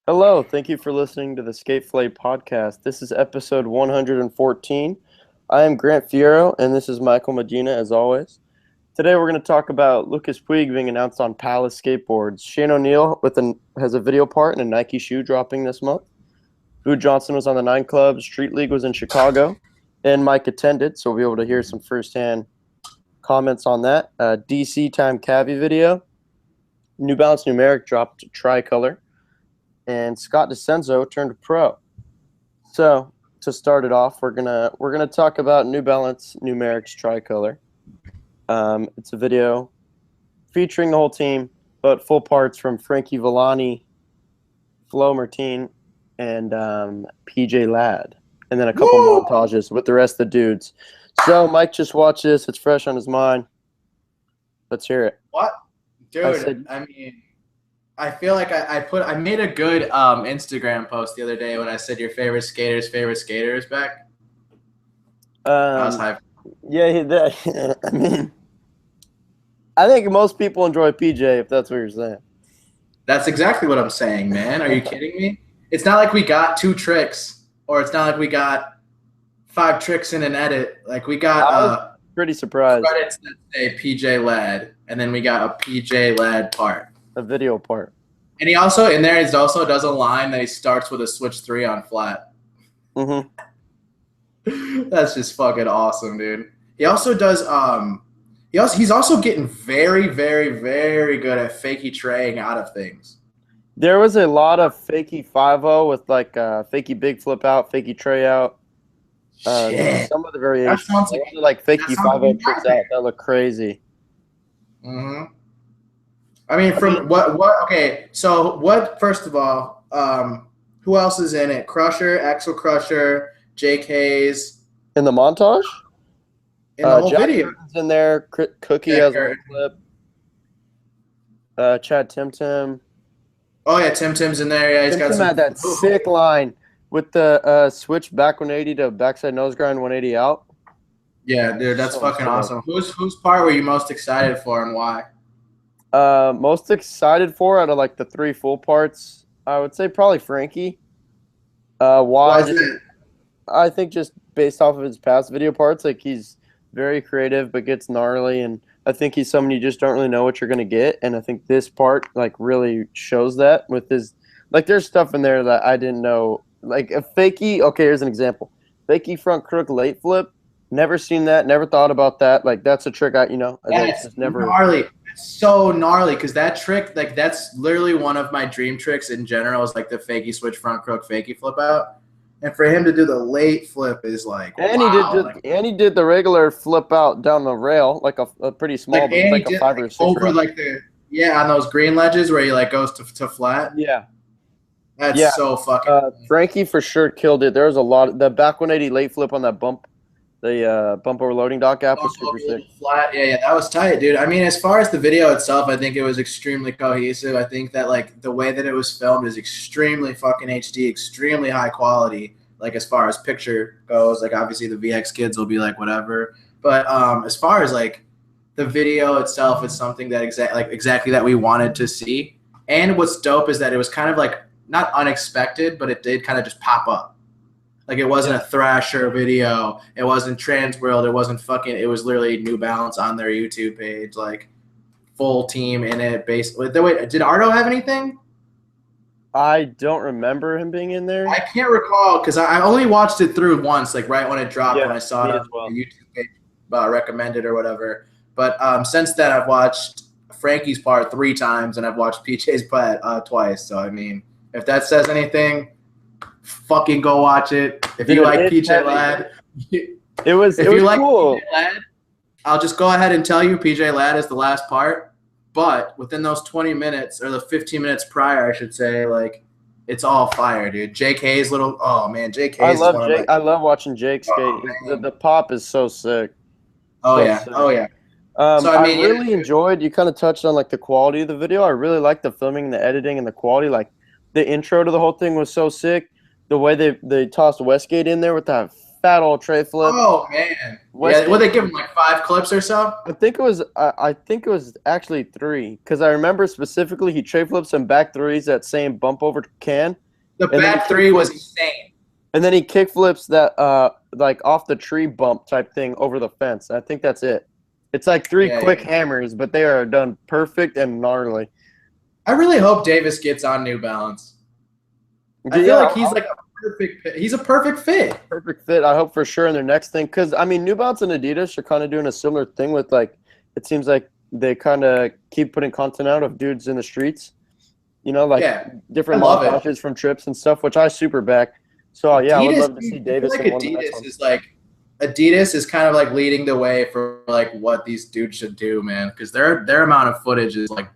Hello, thank you for listening to the Skate Fillet podcast. This is episode 114. I am Grant Fiero, and this is Michael Medina, as always. Today we're going to talk about Lucas Puig being announced on Palace Skateboards. Shane O'Neill has a video part and a Nike shoe dropping this month. Boo Johnson was on the 9 Club. Street League was in Chicago, and Mike attended, so we'll be able to hear some firsthand comments on that. DC Time Cavi video. New Balance Numeric dropped tricolor. And Scott DeCenzo turned pro. So to start it off, we're gonna talk about New Balance Numeric's tricolor. It's a video featuring the whole team, but full parts from Frankie Villani, Flo Martin, and PJ Ladd, and then a couple montages with the rest of the dudes. So Mike just watched this; it's fresh on his mind. Let's hear it. What, dude? I feel like I made a good Instagram post the other day when I said your favorite skater's back. I was hyped. Yeah, I mean, I think most people enjoy PJ, if that's what you're saying. That's exactly what I'm saying, man. Are you kidding me? It's not like we got 2 tricks, or it's not like we got 5 tricks in an edit. Like we got pretty surprised. Credits that say PJ Ladd, and then we got a PJ Ladd part. A video part. And he also does a line that he starts with a switch 3 on flat. Mm-hmm. That's just fucking awesome, dude. He also does he's also getting very, very, very good at fakey traying out of things. There was a lot of fakey 5-0 with like fakey big flip out, fakey tray out. Some of the variations. That sounds like fakey 5-0 tricks out that look crazy. Mm-hmm. I mean, okay, so what, first of all, who else is in it? Crusher, Axel Crusher, Jake Hayes. In the montage? In the whole Jack video. Curtin's in there. Cookie has a clip. Chad Tim. Oh, yeah, Tim's in there. Yeah, he's got some. Had that sick line with the switch back 180 to backside nose grind 180 out. Yeah, dude, that's fucking awesome. Whose part were you most excited for and why? Most excited for out of like the 3 full parts, I would say probably Frankie. Why? I think just based off of his past video parts, like he's very creative but gets gnarly, and I think he's someone you just don't really know what you're gonna get. And I think this part like really shows that with his like there's stuff in there that I didn't know. Like a fakey. Okay, here's an example: fakey front crook late flip. Never seen that. Never thought about that. Like that's a trick That's just never gnarly. It's so gnarly because that trick, like that's literally one of my dream tricks in general. Is like the fakey switch front crook fakey flip out, and for him to do the late flip is like. And wow. He did the regular flip out down the rail, like a pretty small, like a 5 or 6 over rail. Like on those green ledges where he like goes to flat. Yeah. That's so fucking. Frankie for sure killed it. There was a lot of the back 180 late flip on that bump. The bump over loading dock gap was super sick. Flat, yeah, that was tight, dude. I mean, as far as the video itself, I think it was extremely cohesive. I think that like the way that it was filmed is extremely fucking HD, extremely high quality. Like as far as picture goes, like obviously the VX kids will be like whatever, but as far as like the video itself, it's something that exactly that we wanted to see. And what's dope is that it was kind of like not unexpected, but it did kind of just pop up. Like it wasn't a Thrasher video. It wasn't Transworld. It was literally New Balance on their YouTube page. Like full team in it. Basically, wait, did Ardo have anything? I don't remember him being in there. I can't recall because I only watched it through once, like right when it dropped when I saw it on the YouTube page recommended or whatever. But since then, I've watched Frankie's part 3 times and I've watched PJ's part twice. So I mean, if that says anything. Fucking go watch it. If you like PJ Ladd, it was cool. PJ Ladd, I'll just go ahead and tell you PJ Ladd is the last part. But within those 20 minutes or the 15 minutes prior, I should say, like it's all fire, dude. Jake Hayes, Jake Hayes. I love watching Jake skate. The pop is so sick. Sick. So I really enjoyed. You kind of touched on like the quality of the video. I really liked the filming, the editing, and the quality. Like the intro to the whole thing was so sick. The way they tossed Westgate in there with that fat old tray flip. Oh man, West yeah. Would they give him like 5 clips or so? I think it was. I think it was actually 3 because I remember specifically he tray flips some back threes that same bump over can, The and then back three was insane. and then he kick flips that like off the tree bump type thing over the fence. I think that's it. It's like 3 quick hammers, but they are done perfect and gnarly. I really hope Davis gets on New Balance. I feel like he's like a perfect. He's a perfect fit. Perfect fit. I hope for sure in their next thing, because I mean, New Balance and Adidas are kind of doing a similar thing with like. It seems like they kind of keep putting content out of dudes in the streets. You know, like different montages from trips and stuff, which I super back. So yeah, I would love to see Davis. I feel like Adidas is like Adidas is kind of like leading the way for like what these dudes should do, man, because their amount of footage is like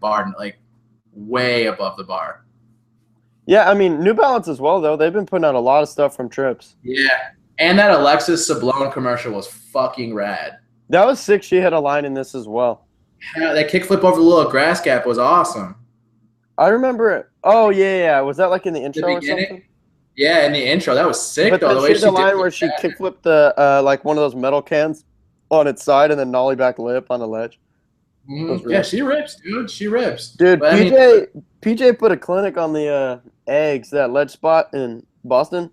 way above the bar. Yeah, I mean, New Balance as well, though. They've been putting out a lot of stuff from trips. Yeah, and that Alexis Sablon commercial was fucking rad. That was sick. She had a line in this as well. Yeah, that kickflip over the little grass gap was awesome. I remember it. Oh, yeah. Was that like in the intro or something? Yeah, in the intro. That was sick, but though. The way she did the line where she kickflipped the like one of those metal cans on its side and then nollie back lip on the ledge. Yeah, she rips, dude. She rips. Dude, PJ put a clinic on the eggs, that ledge spot in Boston.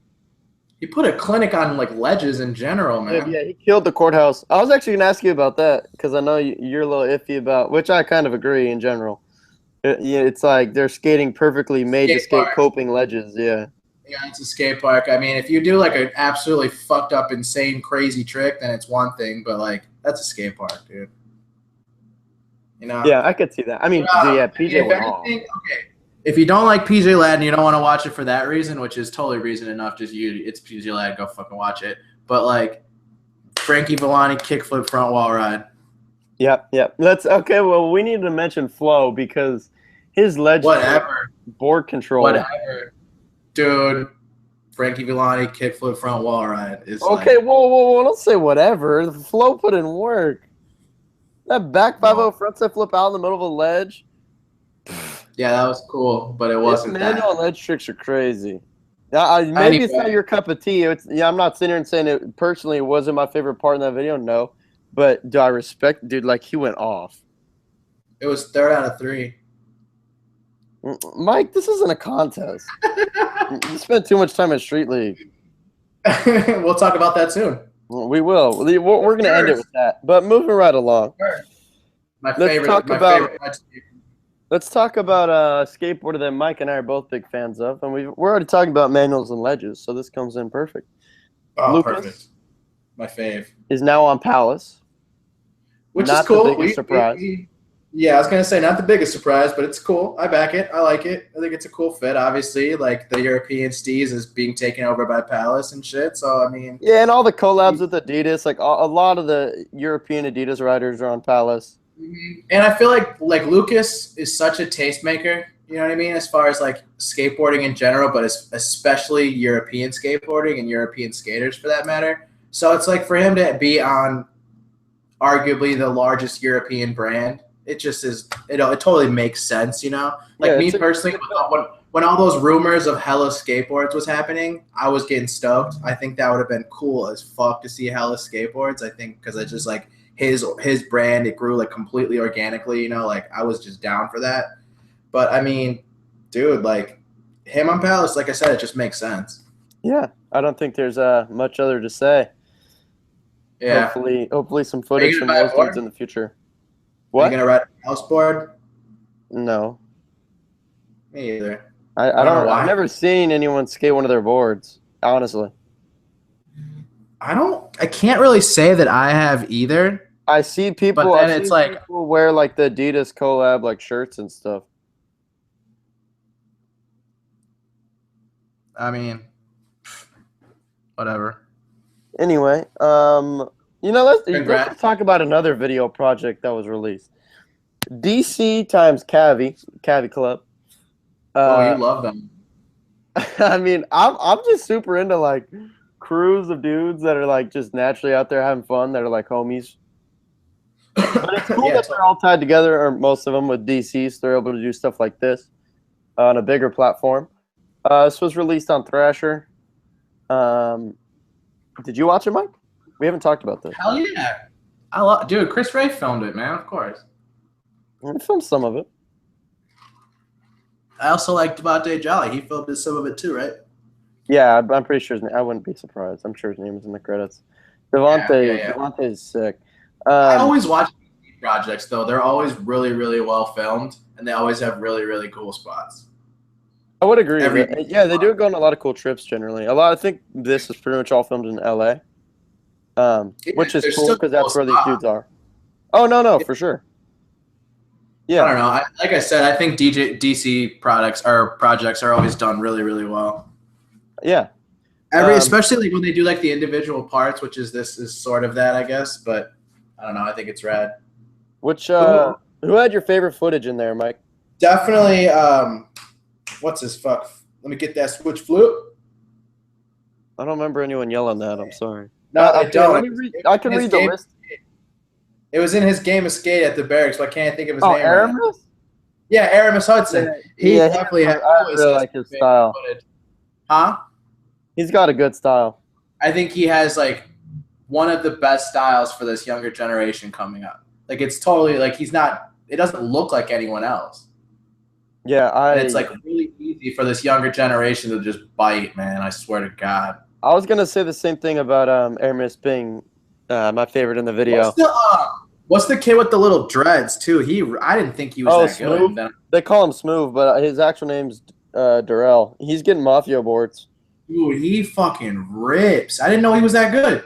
He put a clinic on like ledges in general, man. Yeah, he killed the courthouse. I was actually gonna ask you about that because I know you're a little iffy about, which I kind of agree in general. It's like they're skating perfectly made to skate coping ledges. Yeah. Yeah, it's a skate park. I mean, if you do like an absolutely fucked up, insane, crazy trick, then it's one thing. But like, that's a skate park, dude. You know? Yeah, I could see that. I mean, yeah, PJ went off. Okay. If you don't like PJ Ladd and you don't want to watch it for that reason, which is totally reason enough, it's PJ Ladd, go fucking watch it. But like, Frankie Villani kickflip front wall ride. Yep. That's okay. Well, we need to mention Flo because his ledge board control. Whatever. Dude, Frankie Villani kickflip front wall ride is okay. Whoa! Don't say whatever. The Flo put in work. That back 5-0 frontside flip out in the middle of a ledge. Yeah, that was cool, but it wasn't. Manual ledge tricks are crazy. Maybe it's not your cup of tea. I'm not sitting here and saying it personally. It wasn't my favorite part in that video. No, but do I respect? Dude, like he went off. It was 3rd out of 3. Mike, this isn't a contest. You spent too much time at Street League. We'll talk about that soon. We will. We're going to end it with that. But moving right along. Let's talk about a skateboarder that Mike and I are both big fans of. And we're already talking about manuals and ledges, so this comes in perfect. Oh, Lucas perfect. My fave. Is now on Palace. Which is cool. The biggest surprise. Yeah, I was going to say not the biggest surprise, but it's cool. I back it. I like it. I think it's a cool fit, obviously. Like, the European Steez is being taken over by Palace and shit. So, I mean. Yeah, and all the collabs with Adidas. Like, a lot of the European Adidas riders are on Palace. And I feel like Lucas is such a tastemaker, you know what I mean, as far as, like, skateboarding in general, but especially European skateboarding and European skaters, for that matter. So, it's like for him to be on arguably the largest European brand, it just is, it totally makes sense, you know? Like, me personally, when all those rumors of Hella skateboards was happening, I was getting stoked. I think that would have been cool as fuck to see Hella skateboards. I think because it's just, like, his brand, it grew, like, completely organically, you know? Like, I was just down for that. But, I mean, dude, like, him on Palace, like I said, it just makes sense. Yeah, I don't think there's much other to say. Yeah. Hopefully some footage from those dudes in the future. What? Are you gonna ride a house board? No. Me either. I don't know why. I've never seen anyone skate one of their boards, honestly. I can't really say that I have either. I see people, but then people wear like the Adidas collab like shirts and stuff. I mean, whatever. Anyway, let's talk about another video project that was released. DC times Cavi Club. You love them. I mean, I'm just super into like crews of dudes that are like just naturally out there having fun, that are like homies. But it's cool that they're all tied together, or most of them, with DC, so they're able to do stuff like this on a bigger platform. This was released on Thrasher. Did you watch it, Mike? We haven't talked about this. Hell yeah. Dude, Chris Ray filmed it, man, of course. I filmed some of it. I also like Devontae Jolly. He filmed some of it too, right? Yeah, I'm pretty sure his name. I wouldn't be surprised. I'm sure his name is in the credits. Yeah. Devontae is sick. I always watch projects though. They're always really, really well filmed, and they always have really, really cool spots. I would agree. Yeah, they do go on a lot of cool trips generally. I think this is pretty much all filmed in LA, which is cool because that's where these dudes are. Oh no, for sure. Yeah, I don't know. Like I said, I think DC projects are always done really, really well. Yeah. Especially like when they do like the individual parts, which this is sort of that, I guess. But I don't know. I think it's rad. Who had your favorite footage in there, Mike? Definitely. What's this fuck? Let me get that switch flip. I don't remember anyone yelling that. I'm sorry. No, I don't. I can read the list. It was in his game of Skate at the Barracks, but I can't think of his name. Aramis? Right. Yeah, Aramis Hudson. He definitely has. I really like his style. Footage. Huh? He's got a good style. I think he has like one of the best styles for this younger generation coming up. Like it's totally like he's not. It doesn't look like anyone else. Yeah, and it's like really easy for this younger generation to just bite, man. I swear to God. I was gonna say the same thing about Aramis being my favorite in the video. What's the kid with the little dreads too? I didn't think he was that Smooth. good. They call him Smooth, but his actual name's Durrell. He's getting Mafia boards. Dude, he fucking rips. I didn't know he was that good.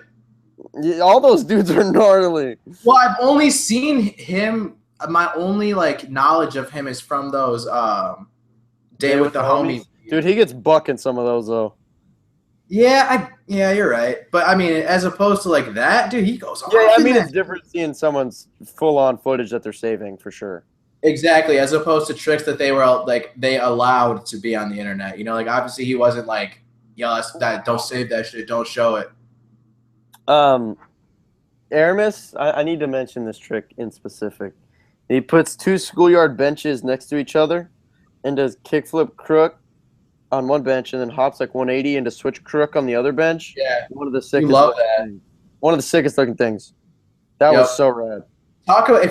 Yeah, all those dudes are gnarly. Well, I've only seen him. My only like knowledge of him is from those Day with the Homies. Dude, he gets bucking some of those though. Yeah, you're right. But I mean, as opposed to like that, dude, he goes. Yeah, I mean, it's different seeing someone's full-on footage that they're saving for sure. Exactly, as opposed to tricks that they allowed to be on the internet. You know, like obviously he wasn't like, yo, don't save that shit, don't show it. Aramis, I need to mention this trick in specific. He puts two schoolyard benches next to each other and does kickflip crook on one bench and then hops like 180 into switch crook on the other bench. Yeah. One of the sickest. You love that. One of the sickest looking things. That was so rad. Talk about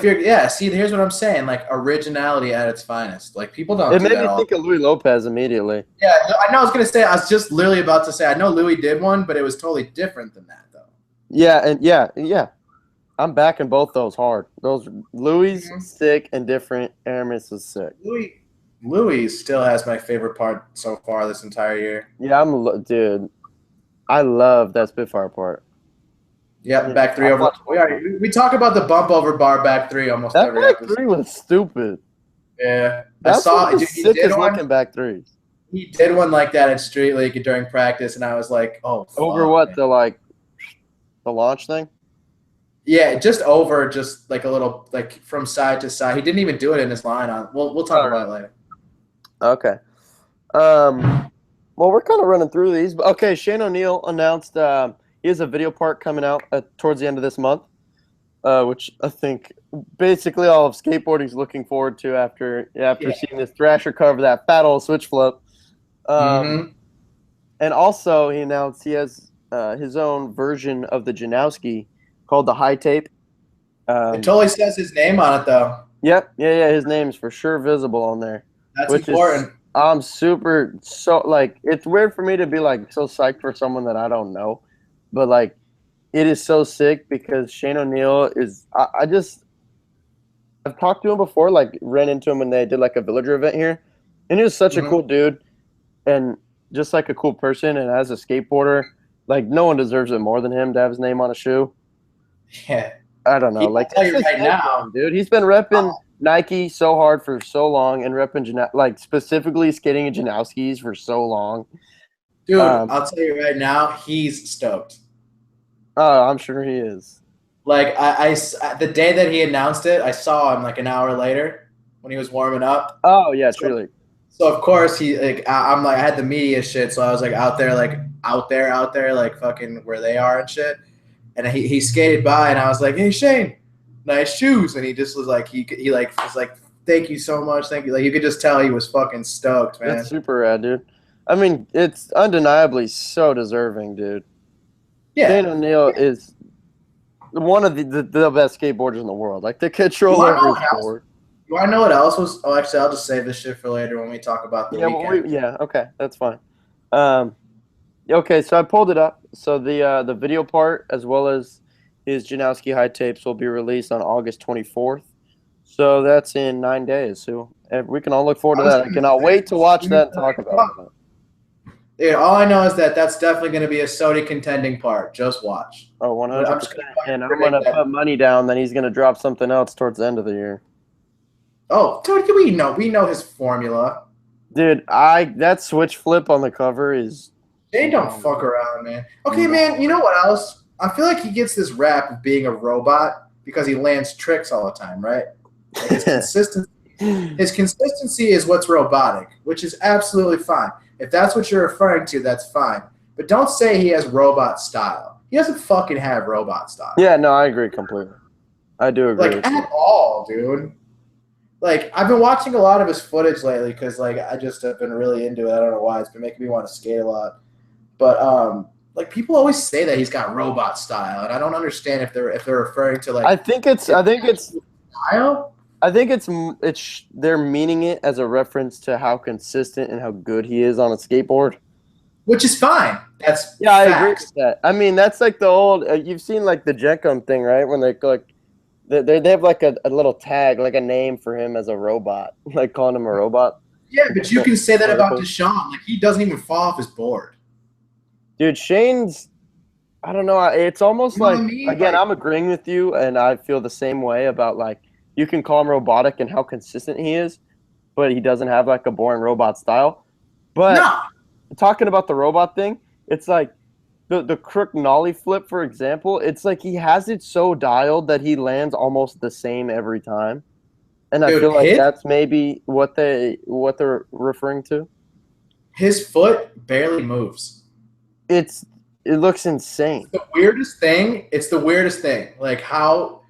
see, here's what I'm saying, like originality at its finest. Like people don't do that. It made me think of Louis Lopez immediately. Yeah, I know. I was just literally about to say, I know Louis did one, but it was totally different than that though. Yeah. I'm backing both those hard. Those Louis sick and different. Aramis is sick. Louis still has my favorite part so far this entire year. Yeah, dude. I love that Spitfire part. Yeah, back three over. We talk about the bump over bar back three almost every episode. Back three was stupid. Yeah, that's the sickest looking back threes. He did one like that at Street League during practice, and I was like, "Oh." Over what, man. The launch thing? Yeah, just like a little like from side to side. He didn't even do it in his line on. We'll talk about it later. Okay. Well, we're kind of running through these. But okay, Shane O'Neill announced he has a video part coming out towards the end of this month, which I think basically all of skateboarding is looking forward to after seeing this Thrasher cover that fat old switch flip. And also he announced he has his own version of the Janowski called the High Tape. It totally says his name on it, though. Yep. Yeah. His name's for sure visible on there. That's important. I'm it's weird for me to be like so psyched for someone that I don't know, but like it is so sick because Shane O'Neill is. I've talked to him before, like ran into him when they did like a Villager event here, and he was such a cool dude, and just like a cool person. And as a skateboarder, like no one deserves it more than him to have his name on a shoe. Yeah. I don't know. Like tell you right now, dude, he's been repping Nike so hard for so long and repping specifically skating in Janowskis for so long. Dude, I'll tell you right now, he's stoked. Oh, I'm sure he is. Like I the day that he announced it, I saw him like an hour later when he was warming up. Oh yeah, truly. So of course he I had the media shit, so I was like out there like fucking where they are and shit. And he skated by, and I was like, "Hey Shane, nice shoes." And he just was like, he was like, "Thank you so much, thank you." Like you could just tell he was fucking stoked, man. That's super rad, dude. I mean, it's undeniably so deserving, dude. Yeah. Shane O'Neill is one of the best skateboarders in the world. Like the control You wanna know over what his else? board. You want to know what else was? Oh, actually, I'll just save this shit for later when we talk about the Yeah, well, weekend. okay, that's fine. Okay, so I pulled it up. So the video part as well as his Janowski high tapes will be released on August 24th. So that's in 9 days. So we can all look forward I to was that. I gonna cannot say, wait to watch that and talk about it. Dude, all I know is that that's definitely going to be a Sony contending part. Just watch. Oh, I'm 100%. just going And to I'm going predict to that. put money down that he's going to drop something else towards the end of the year. Oh, dude, we know his formula. Dude, that switch flip on the cover is They don't fuck around, man. Okay, man, you know what else? I feel like he gets this rap of being a robot because he lands tricks all the time, right? Like his consistency is what's robotic, which is absolutely fine. If that's what you're referring to, that's fine. But don't say he has robot style. He doesn't fucking have robot style. Yeah, no, I agree completely. I do agree. Like, at all, dude. Like, I've been watching a lot of his footage lately because, like, I just have been really into it. I don't know why. It's been making me want to skate a lot. But, like, people always say that he's got robot style, and I don't understand if they're referring to, like, I think it's style. I think it's they're meaning it as a reference to how consistent and how good he is on a skateboard. Which is fine. That's Yeah, I facts. agree with that. I mean, that's like the old. You've seen like the Jenkum thing, right? When they like, they have like a little tag, like a name for him as a robot, like calling him a robot. Yeah, but you can say that about Dashawn. Like, he doesn't even fall off his board. Dude, Shane's. I don't know. It's almost like again, I'm agreeing with you, and I feel the same way about like you can call him robotic and how consistent he is, but he doesn't have like a boring robot style. But No. Talking about the robot thing, it's like the crook nollie flip, for example. It's like he has it so dialed that he lands almost the same every time, and I feel like that's maybe what they're referring to. His foot barely moves. It looks insane. It's the weirdest thing. It's the weirdest thing. Like how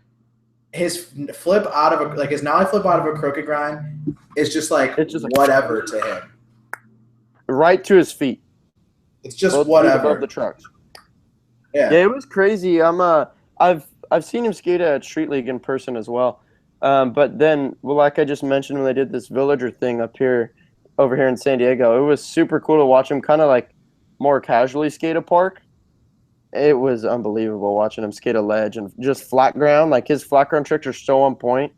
his flip out of his nollie flip out of a crooked grind is just like whatever to him. Right to his feet. It's just whatever. Above the trucks. Yeah. Yeah, it was crazy. I've seen him skate at Street League in person as well. But then, well, like I just mentioned, when they did this villager thing over here in San Diego, it was super cool to watch him kind of like more casually skate a park. It was unbelievable watching him skate a ledge and just flat ground. Like his flat ground tricks are so on point.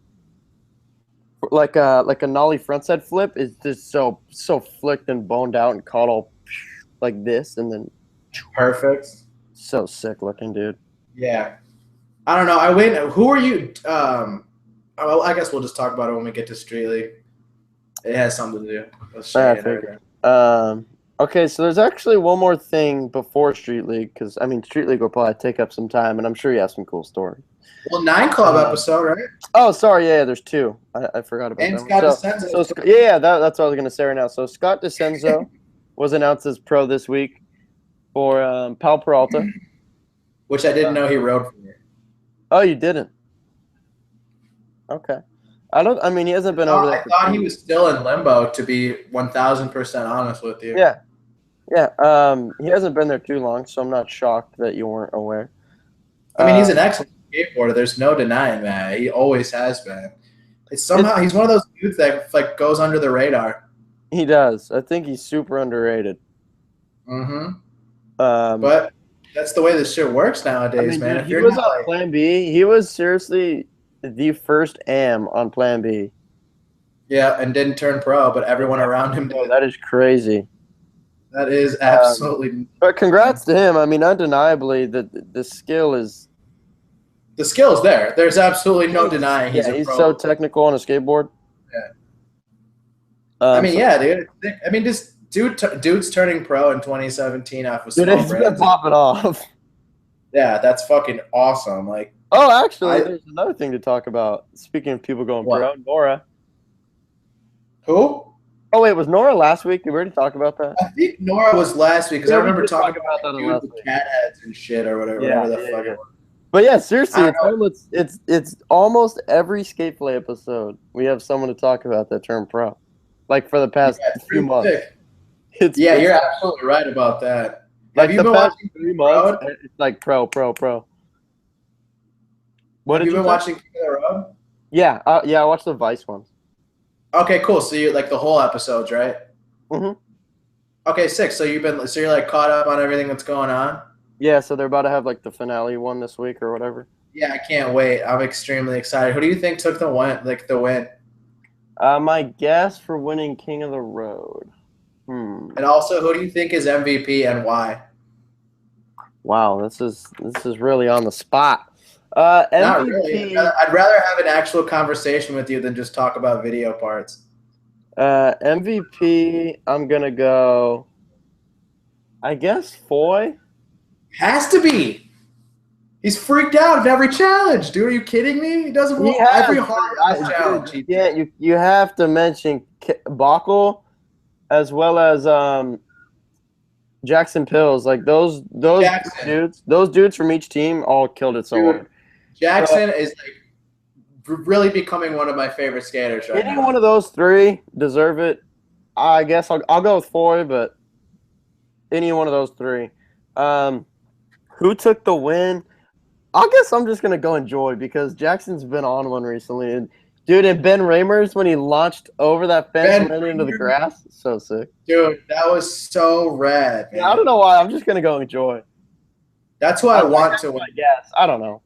Like a nollie frontside flip is just so flicked and boned out and caught all like this and then perfect. So sick looking, dude. Yeah, I don't know. Who are you? Well, I guess we'll just talk about it when we get to Street League. It has something to do with Shane and everything. Okay, so there's actually one more thing before Street League because I mean Street League will probably take up some time, and I'm sure you have some cool stories. Well, 9 Club episode, right? Oh, sorry, yeah, there's 2. I forgot about that. And Scott DeCenzo. So yeah, that's what I was gonna say right now. So Scott DeCenzo was announced as pro this week for Pal Peralta, which I didn't know he rode for me. Oh, you didn't? Okay. I mean, he hasn't been over there. I thought he was still in limbo, to be 1,000% honest with you. Yeah. Yeah. He hasn't been there too long, so I'm not shocked that you weren't aware. I mean, he's an excellent skateboarder. There's no denying that. He always has been. He's one of those dudes that like goes under the radar. He does. I think he's super underrated. Mm-hmm. But that's the way this shit works nowadays, man. Dude, if he was on Plan B. He was seriously the first AM on Plan B. Yeah, and didn't turn pro, but everyone around him did. Oh, that is crazy. That is absolutely. But congrats to him. I mean, undeniably, the skill is. The skill's there. There's absolutely no denying he's a pro. He's so technical on a skateboard. Yeah. I mean, yeah, dude. I mean, this dude's turning pro in 2017 off of small brands. Dude, it's popping off. Yeah, that's fucking awesome. Like. Oh, actually, there's another thing to talk about. Speaking of people going pro, Nora. Who? Oh, wait, was Nora last week? Did we already talk about that? I think Nora was last week because I remember talking about that last week. Cat heads and shit or whatever. Whatever the fuck it was. But yeah, seriously, it's almost every Skate Fillet episode we have someone to talk about that turned pro, like for the past few months. You're absolutely right about that. Have Like you the been past watching King 3 months, of the Road? it's like pro. What Have did you you been say? watching King of the Road? Yeah, I watched the Vice ones. Okay, cool. So you like the whole episodes, right? Hmm. Okay, sick. So you're like caught up on everything that's going on. Yeah, so they're about to have like the finale one this week or whatever. Yeah, I can't wait. I'm extremely excited. Who do you think took the win? Like the win? My guess for winning King of the Road. And also, who do you think is MVP and why? Wow, this is really on the spot. Not really. MVP. I'd rather have an actual conversation with you than just talk about video parts. MVP. I'm gonna go. I guess Foy. Has to be. He's freaked out at every challenge, dude. Are you kidding me? He doesn't He want every has. hard challenge. Dude, yeah, you have to mention Bockel as well as Jackson Pills. Like those Jackson, dudes from each team all killed it so dude. hard. So Jackson is like really becoming one of my favorite skaters right any now. one of those three deserve it. I guess I'll go with Foy, but any one of those three. Um, who took the win? I guess I'm just gonna go enjoy because Jackson's been on one recently, and dude, and Ben Ramers when he launched over that fence and Ben, ran into the grass, so sick. dude, that was so rad, man. Yeah, I don't know why. I'm just gonna go enjoy. That's who I want to win. I guess I don't know.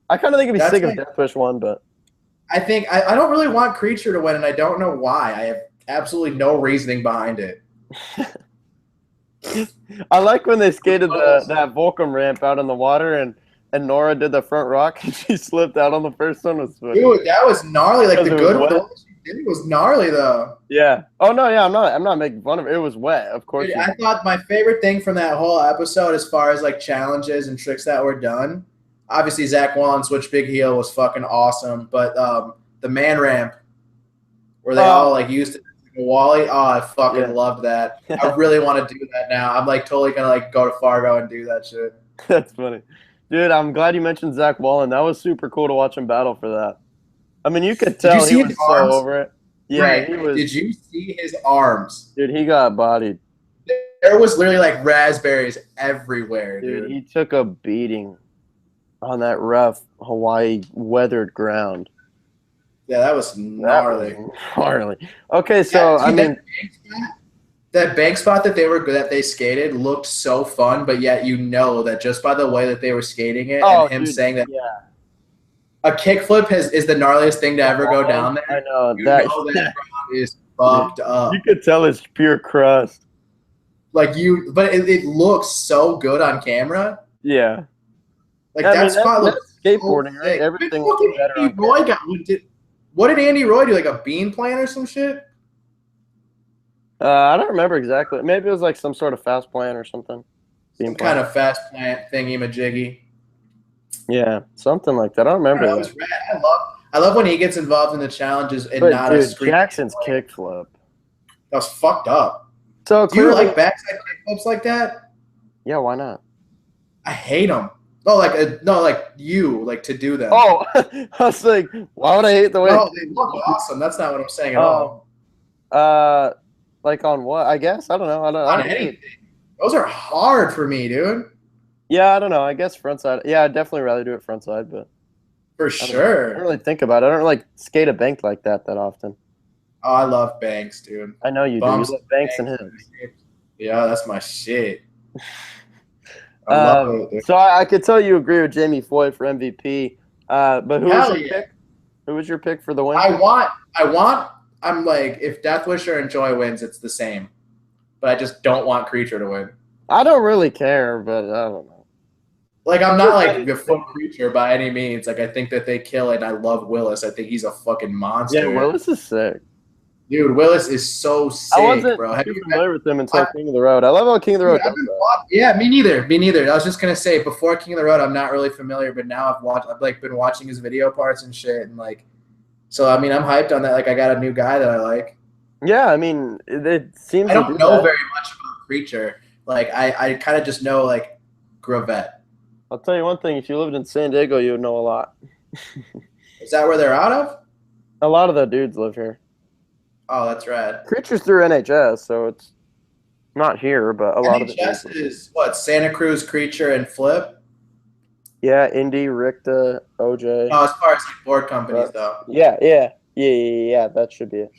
I kind of think it'd be That's sick if like, Death Wish won, but I think I don't really want Creature to win, and I don't know why. I have absolutely no reasoning behind it. I like when they skated that Volcom ramp out in the water and Nora did the front rock and she slipped out on the first one. Was funny. Dude, that was gnarly. Like Because it was wet. the one she did was gnarly though. Yeah. Oh no, yeah, I'm not making fun of it. It was wet, of course. Dude, I thought my favorite thing from that whole episode, as far as like challenges and tricks that were done, obviously Zach Wallen switch big heel was fucking awesome. But the man ramp where they all like used it as a Wally, oh, I fucking loved that. I really want to do that now. I'm like totally gonna like go to Fargo and do that shit. That's funny. Dude, I'm glad you mentioned Zach Wallen. That was super cool to watch him battle for that. I mean, you could tell he was so over it. Yeah, right. he was. Did you see his arms? Dude, he got bodied. There was literally like raspberries everywhere, dude. He took a beating on that rough Hawaii weathered ground. Yeah, that was gnarly. Gnarly. Okay, so I mean, that bank spot that they skated looked so fun, but yet you know that just by the way that they were skating it and him saying that a kickflip is the gnarliest thing to ever go down there. I know that is fucked up. You could tell it's pure crust. But it looks so good on camera. Yeah. Like that spot looks skateboarding, so right? Everything looks better on camera. What did Andy Roy do? Like a bean plant or some shit? I don't remember exactly. Maybe it was like some sort of fast plant or something. Some kind of fast plant thingy majiggy. Yeah, something like that. I don't remember. That was rad. I love when he gets involved in the challenges and not a screen. Jackson's kickflip. That was fucked up. So do you like backside kickflips like that? Yeah, why not? I hate them. No, like you like to do them. Oh, I was like, why would I hate the way? No, they look awesome. That's not what I'm saying at all. Like on what? I guess I don't know. I don't anything. Those are hard for me, dude. Yeah, I don't know. I guess frontside. Yeah, I'd definitely rather do it frontside, but for sure. I don't really think about it. I don't like skate a bank like that often. Oh, I love banks, dude. I know you do. You love banks and hips. Yeah, that's my shit. I love it, dude. So I could tell you agree with Jamie Foy for MVP. But who was your pick? Who was your pick for the win? I'm like, if Death Wisher and Joy wins, it's the same. But I just don't want Creature to win. I don't really care, but I don't know. Like, I'm not like the full Creature by any means. Like, I think that they kill it. I love Willis. I think he's a fucking monster. Yeah, Willis is sick. Dude, Willis is so sick, bro. I wasn't familiar with him until King of the Road. I love how King of the Road does that. Yeah, me neither. I was just gonna say, before King of the Road, I'm not really familiar, but now I've like been watching his video parts and shit, and like, so I mean, I'm hyped on that. Like, I got a new guy that I like. Yeah, I mean, it seems. I don't know very much about Creature. Like, I kind of just know like Gravette. I'll tell you one thing: if you lived in San Diego, you would know a lot. Is that where they're out of? A lot of the dudes live here. Oh, that's rad. Creature's through NHS, so it's Not here, but a lot of the NHS dudes. is what? Santa Cruz, Creature, and Flip. Yeah, Indy, Richta, OJ. Oh, as far as like board companies though, Yeah. That should be it.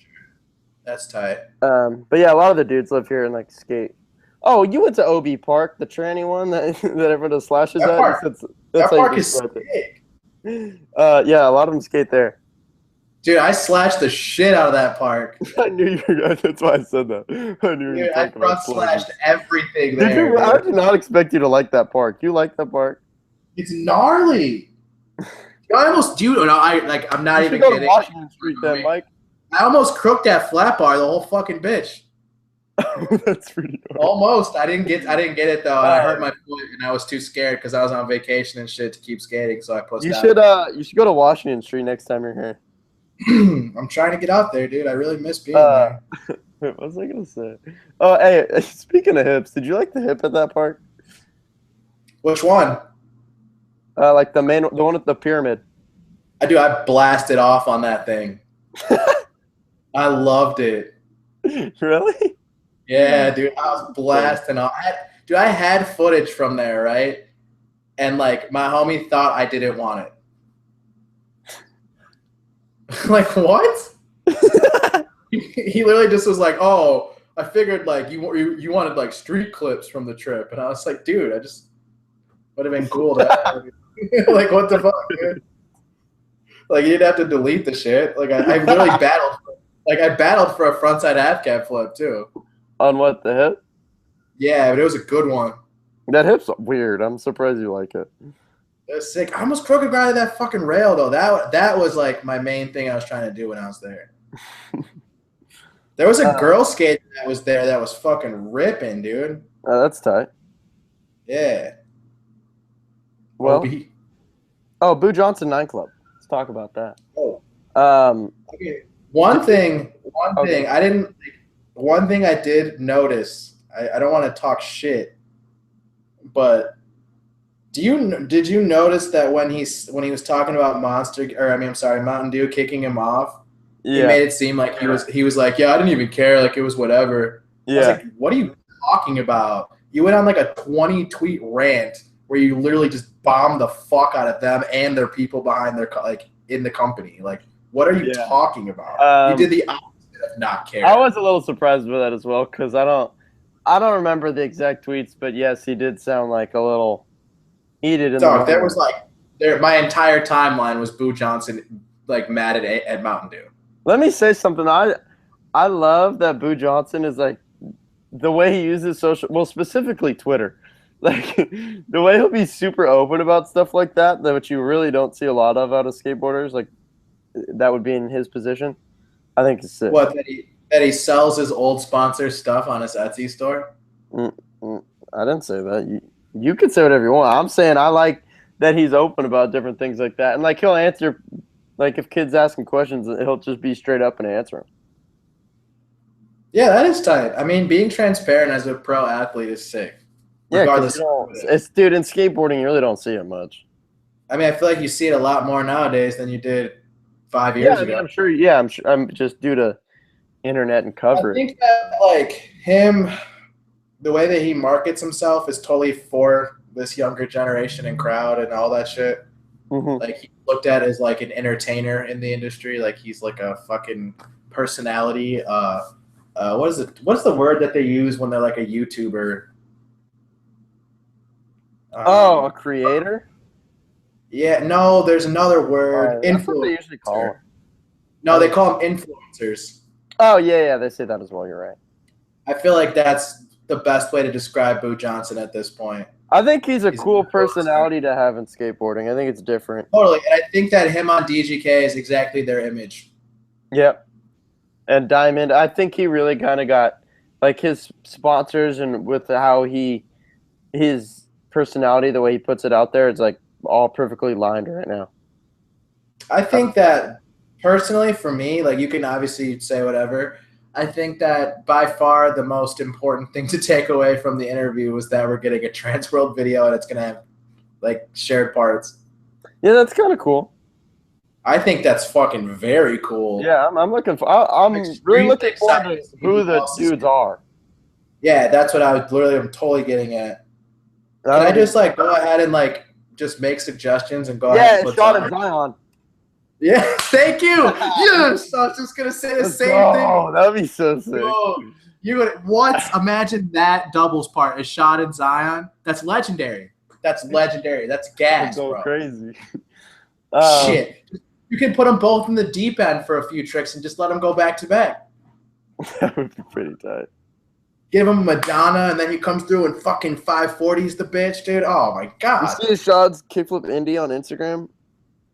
that's tight. But yeah, a lot of the dudes live here and like skate. Oh, you went to OB Park, the tranny one that that everyone does slashes That at. park, That's that how you park is describe sick. it. Yeah, a lot of them skate there. Dude, I slashed the shit out of that park. I knew you were. That's why I said that. I knew you were Dude, I talking front about slashes. slashed everything Did there, you? I dude. did not expect you to like that park. You like that park? It's gnarly. I almost do. No, I'm not You should even go to kidding. Washington Street then, Mike. I almost crooked that flat bar, the whole fucking bitch. That's pretty cool. Almost. I didn't get it though. I hurt my foot and I was too scared because I was on vacation and shit to keep skating. So I pushed out. You should go to Washington Street next time you're here. I'm trying to get out there, dude. I really miss being there. What was I gonna say? Oh, hey, speaking of hips, did you like the hip at that park? Which one? Like the one at the pyramid. I blasted off on that thing. I loved it. Really? Yeah, dude. I was blasting off. I had footage from there, right? And like my homie thought I didn't want it. Like what? He literally just was like, "Oh, I figured like you wanted like street clips from the trip," and I was like, "Dude, I just would have been cool to have." Like what the fuck, dude? Like you didn't have to delete the shit. Like I literally battled. Like I battled for a frontside half cab flip too. On what, the hip? Yeah, but it was a good one. That hip's weird. I'm surprised you like it. It was sick. I almost crooked grinded that fucking rail though. That was like my main thing I was trying to do when I was there. There was a girl skater that was there that was fucking ripping, dude. That's tight. Yeah. Well, Boo Johnson Nightclub. Let's talk about that. Oh. Okay. One thing I did notice. I don't want to talk shit, but did you notice that when he was talking about Mountain Dew kicking him off, he made it seem like he was like, yeah, I didn't even care, like it was whatever. Yeah. I was like, what are you talking about? You went on like a 20-tweet rant where you literally just bombed the fuck out of them and their people behind their in the company. Like, what are you talking about? You did the opposite of not caring. I was a little surprised by that as well because I don't remember the exact tweets, but yes, he did sound like a little heated. There was my entire timeline was Boo Johnson like mad at Mountain Dew. Let me say something. I love that Boo Johnson is like the way he uses specifically Twitter. Like the way he'll be super open about stuff like that which you really don't see a lot of out of skateboarders. Like that would be in his position. I think it's sick. What, that he sells his old sponsor stuff on his Etsy store? I didn't say that. You could say whatever you want. I'm saying I like that he's open about different things like that, and like he'll answer. Like, if kids ask him questions, he'll just be straight up and answer them. Yeah, that is tight. I mean, being transparent as a pro athlete is sick. Yeah, because dude, in skateboarding, you really don't see it much. I mean, I feel like you see it a lot more nowadays than you did 5 years ago. I'm sure. Yeah, I'm just due to internet and coverage. I think that, like, him, the way that he markets himself is totally for this younger generation and crowd and all that shit. Mm-hmm. Like he's looked at as like an entertainer in the industry. Like he's like a fucking personality. What's the word that they use when they're like a YouTuber? A creator? Yeah, no, there's another word. That's what they usually call them. No, they call them influencers. Oh yeah, they say that as well. You're right. I feel like that's the best way to describe Boo Johnson at this point. I think he's a cool personality to have in skateboarding. I think it's different. Totally. And I think that him on DGK is exactly their image. Yep. And Diamond, I think he really kind of got, like, his sponsors and with how his personality, the way he puts it out there, it's, like, all perfectly lined right now. I think that, personally, for me, like, you can obviously say whatever, I think that by far the most important thing to take away from the interview was that we're getting a Transworld video and it's going to have like shared parts. Yeah, that's kind of cool. I think that's fucking very cool. Yeah, I'm looking for. I'm really looking forward to who the dudes are. Yeah, that's what I'm totally getting at. Can I That'll be just like go ahead and like just make suggestions and go ahead and yeah, put shot at Zion? Zion. Yeah, thank you. Yes, I was just gonna say the Let's same thing. go. That'd be so sick. Yo, you would what? Imagine that doubles part, a shot at Zion. That's legendary. That's legendary. That's Would gas, go bro. crazy. Shit. You can put them both in the deep end for a few tricks and just let them go back to back. That would be pretty tight. Give him Madonna, and then he comes through and fucking 540s the bitch, dude. Oh my You god. see his shots kickflip Indy on Instagram?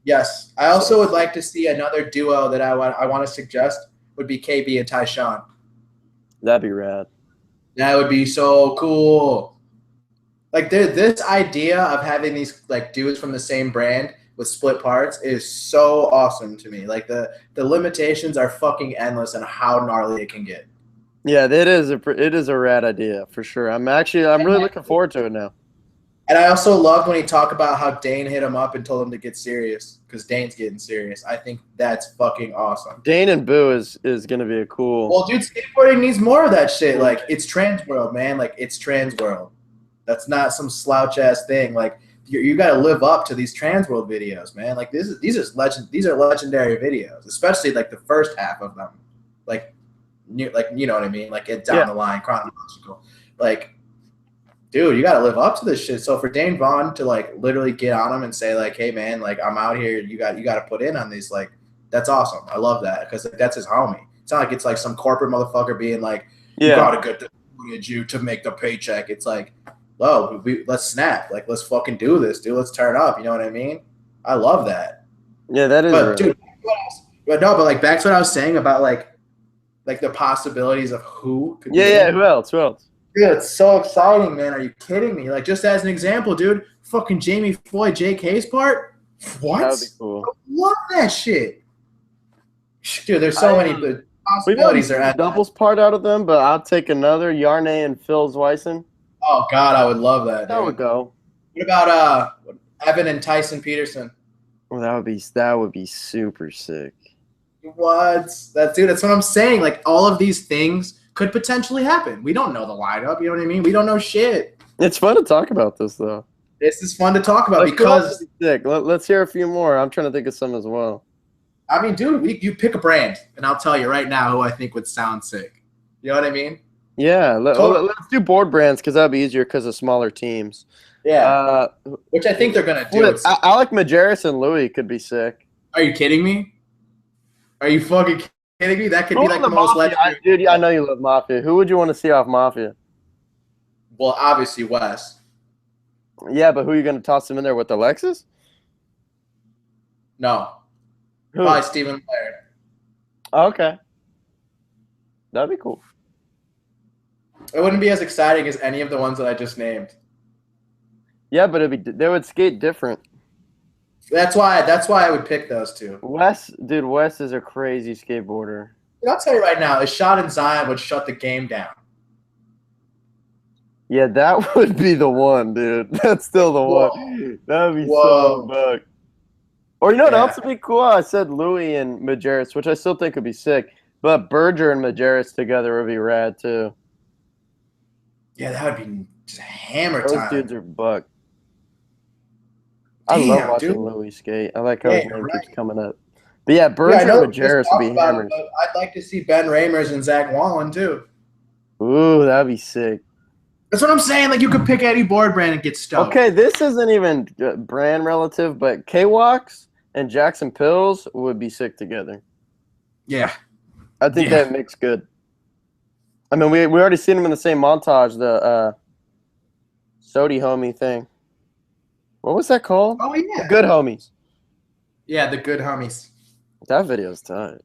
Yes. I also would like to see another duo that I want to suggest would be KB and Tyshawn. That'd be rad. That would be so cool. Like this idea of having these like dudes from the same brand with split parts is so awesome to me. Like the limitations are fucking endless and how gnarly it can get. Yeah, it is a rad idea for sure. I'm really looking forward to it now. And I also loved when he talked about how Dane hit him up and told him to get serious because Dane's getting serious. I think that's fucking awesome. Dane and Boo is gonna be a cool. Well, dude, skateboarding needs more of that shit. Like it's trans world, man. Like it's trans world. That's not some slouch ass thing. Like you got to live up to these trans world videos, man. Like these are legendary videos, especially like the first half of them. Like you know what I mean? Like it down the line, chronological. Like, dude, you got to live up to this shit. So for Dane Vaughn to like literally get on him and say like, hey man, like I'm out here, you got to put in on these. Like that's awesome. I love that because like, that's his homie. It's not like it's like some corporate motherfucker being like, you got to get you to make the paycheck. It's like, whoa, let's snap. Like, let's fucking do this, dude. Let's turn up. You know what I mean? I love that. Yeah, that is. But dude, but like back to what I was saying about like the possibilities of who could. Yeah. Who else? Dude, it's so exciting, man. Are you kidding me? Like, just as an example, dude, fucking Jamie Floyd, JK's part. What? That would be cool. I love that shit. Dude, there's so many possibilities. We got a doubles part out of them, but I'll take another Yarne and Phil Zweisen. Oh God, I would love that. That would go. What about Evan and Tyson Peterson? Well, that would be super sick. What? That's what I'm saying. Like all of these things could potentially happen. We don't know the lineup. You know what I mean? We don't know shit. It's fun to talk about this though. This is fun to talk about because be sick. Let's hear a few more. I'm trying to think of some as well. I mean, dude, you pick a brand, and I'll tell you right now who I think would sound sick. You know what I mean? Yeah, let's do board brands because that'd be easier because of smaller teams. Yeah, which I think they're gonna do. Alec Majerus and Louis could be sick. Are you kidding me? Are you fucking kidding me? That could be like the most legendary. Dude, I know you love Mafia. Who would you want to see off Mafia? Well, obviously Wes. Yeah, but who are you going to toss him in there with, Alexis? No. Who? Probably Stephen Laird. Oh, okay. That'd be cool. It wouldn't be as exciting as any of the ones that I just named. Yeah, but they would skate different. That's why I would pick those two. Wes is a crazy skateboarder. And I'll tell you right now, a shot in Zion would shut the game down. Yeah, that would be the one, dude. That's still the one. That would be so buck. Or you know what else would be cool? I said Louis and Majerus, which I still think would be sick. But Berger and Majerus together would be rad too. Yeah, that would be just hammer time. Those dudes are buck. I love watching Louis skate. I like how his name keeps coming up. But yeah, Berger and Majerus would be hammers. I'd like to see Ben Ramers and Zach Wallen too. Ooh, that'd be sick. That's what I'm saying. Like you could pick any board brand and get stoked. Okay, this isn't even brand relative, but K-Walks and Jackson Pills would be sick together. Yeah. I think that mix good. I mean, we already seen them in the same montage, the Sody homie thing. What was that called? Oh, yeah. The Good Homies. Yeah, the Good Homies. That video's tight.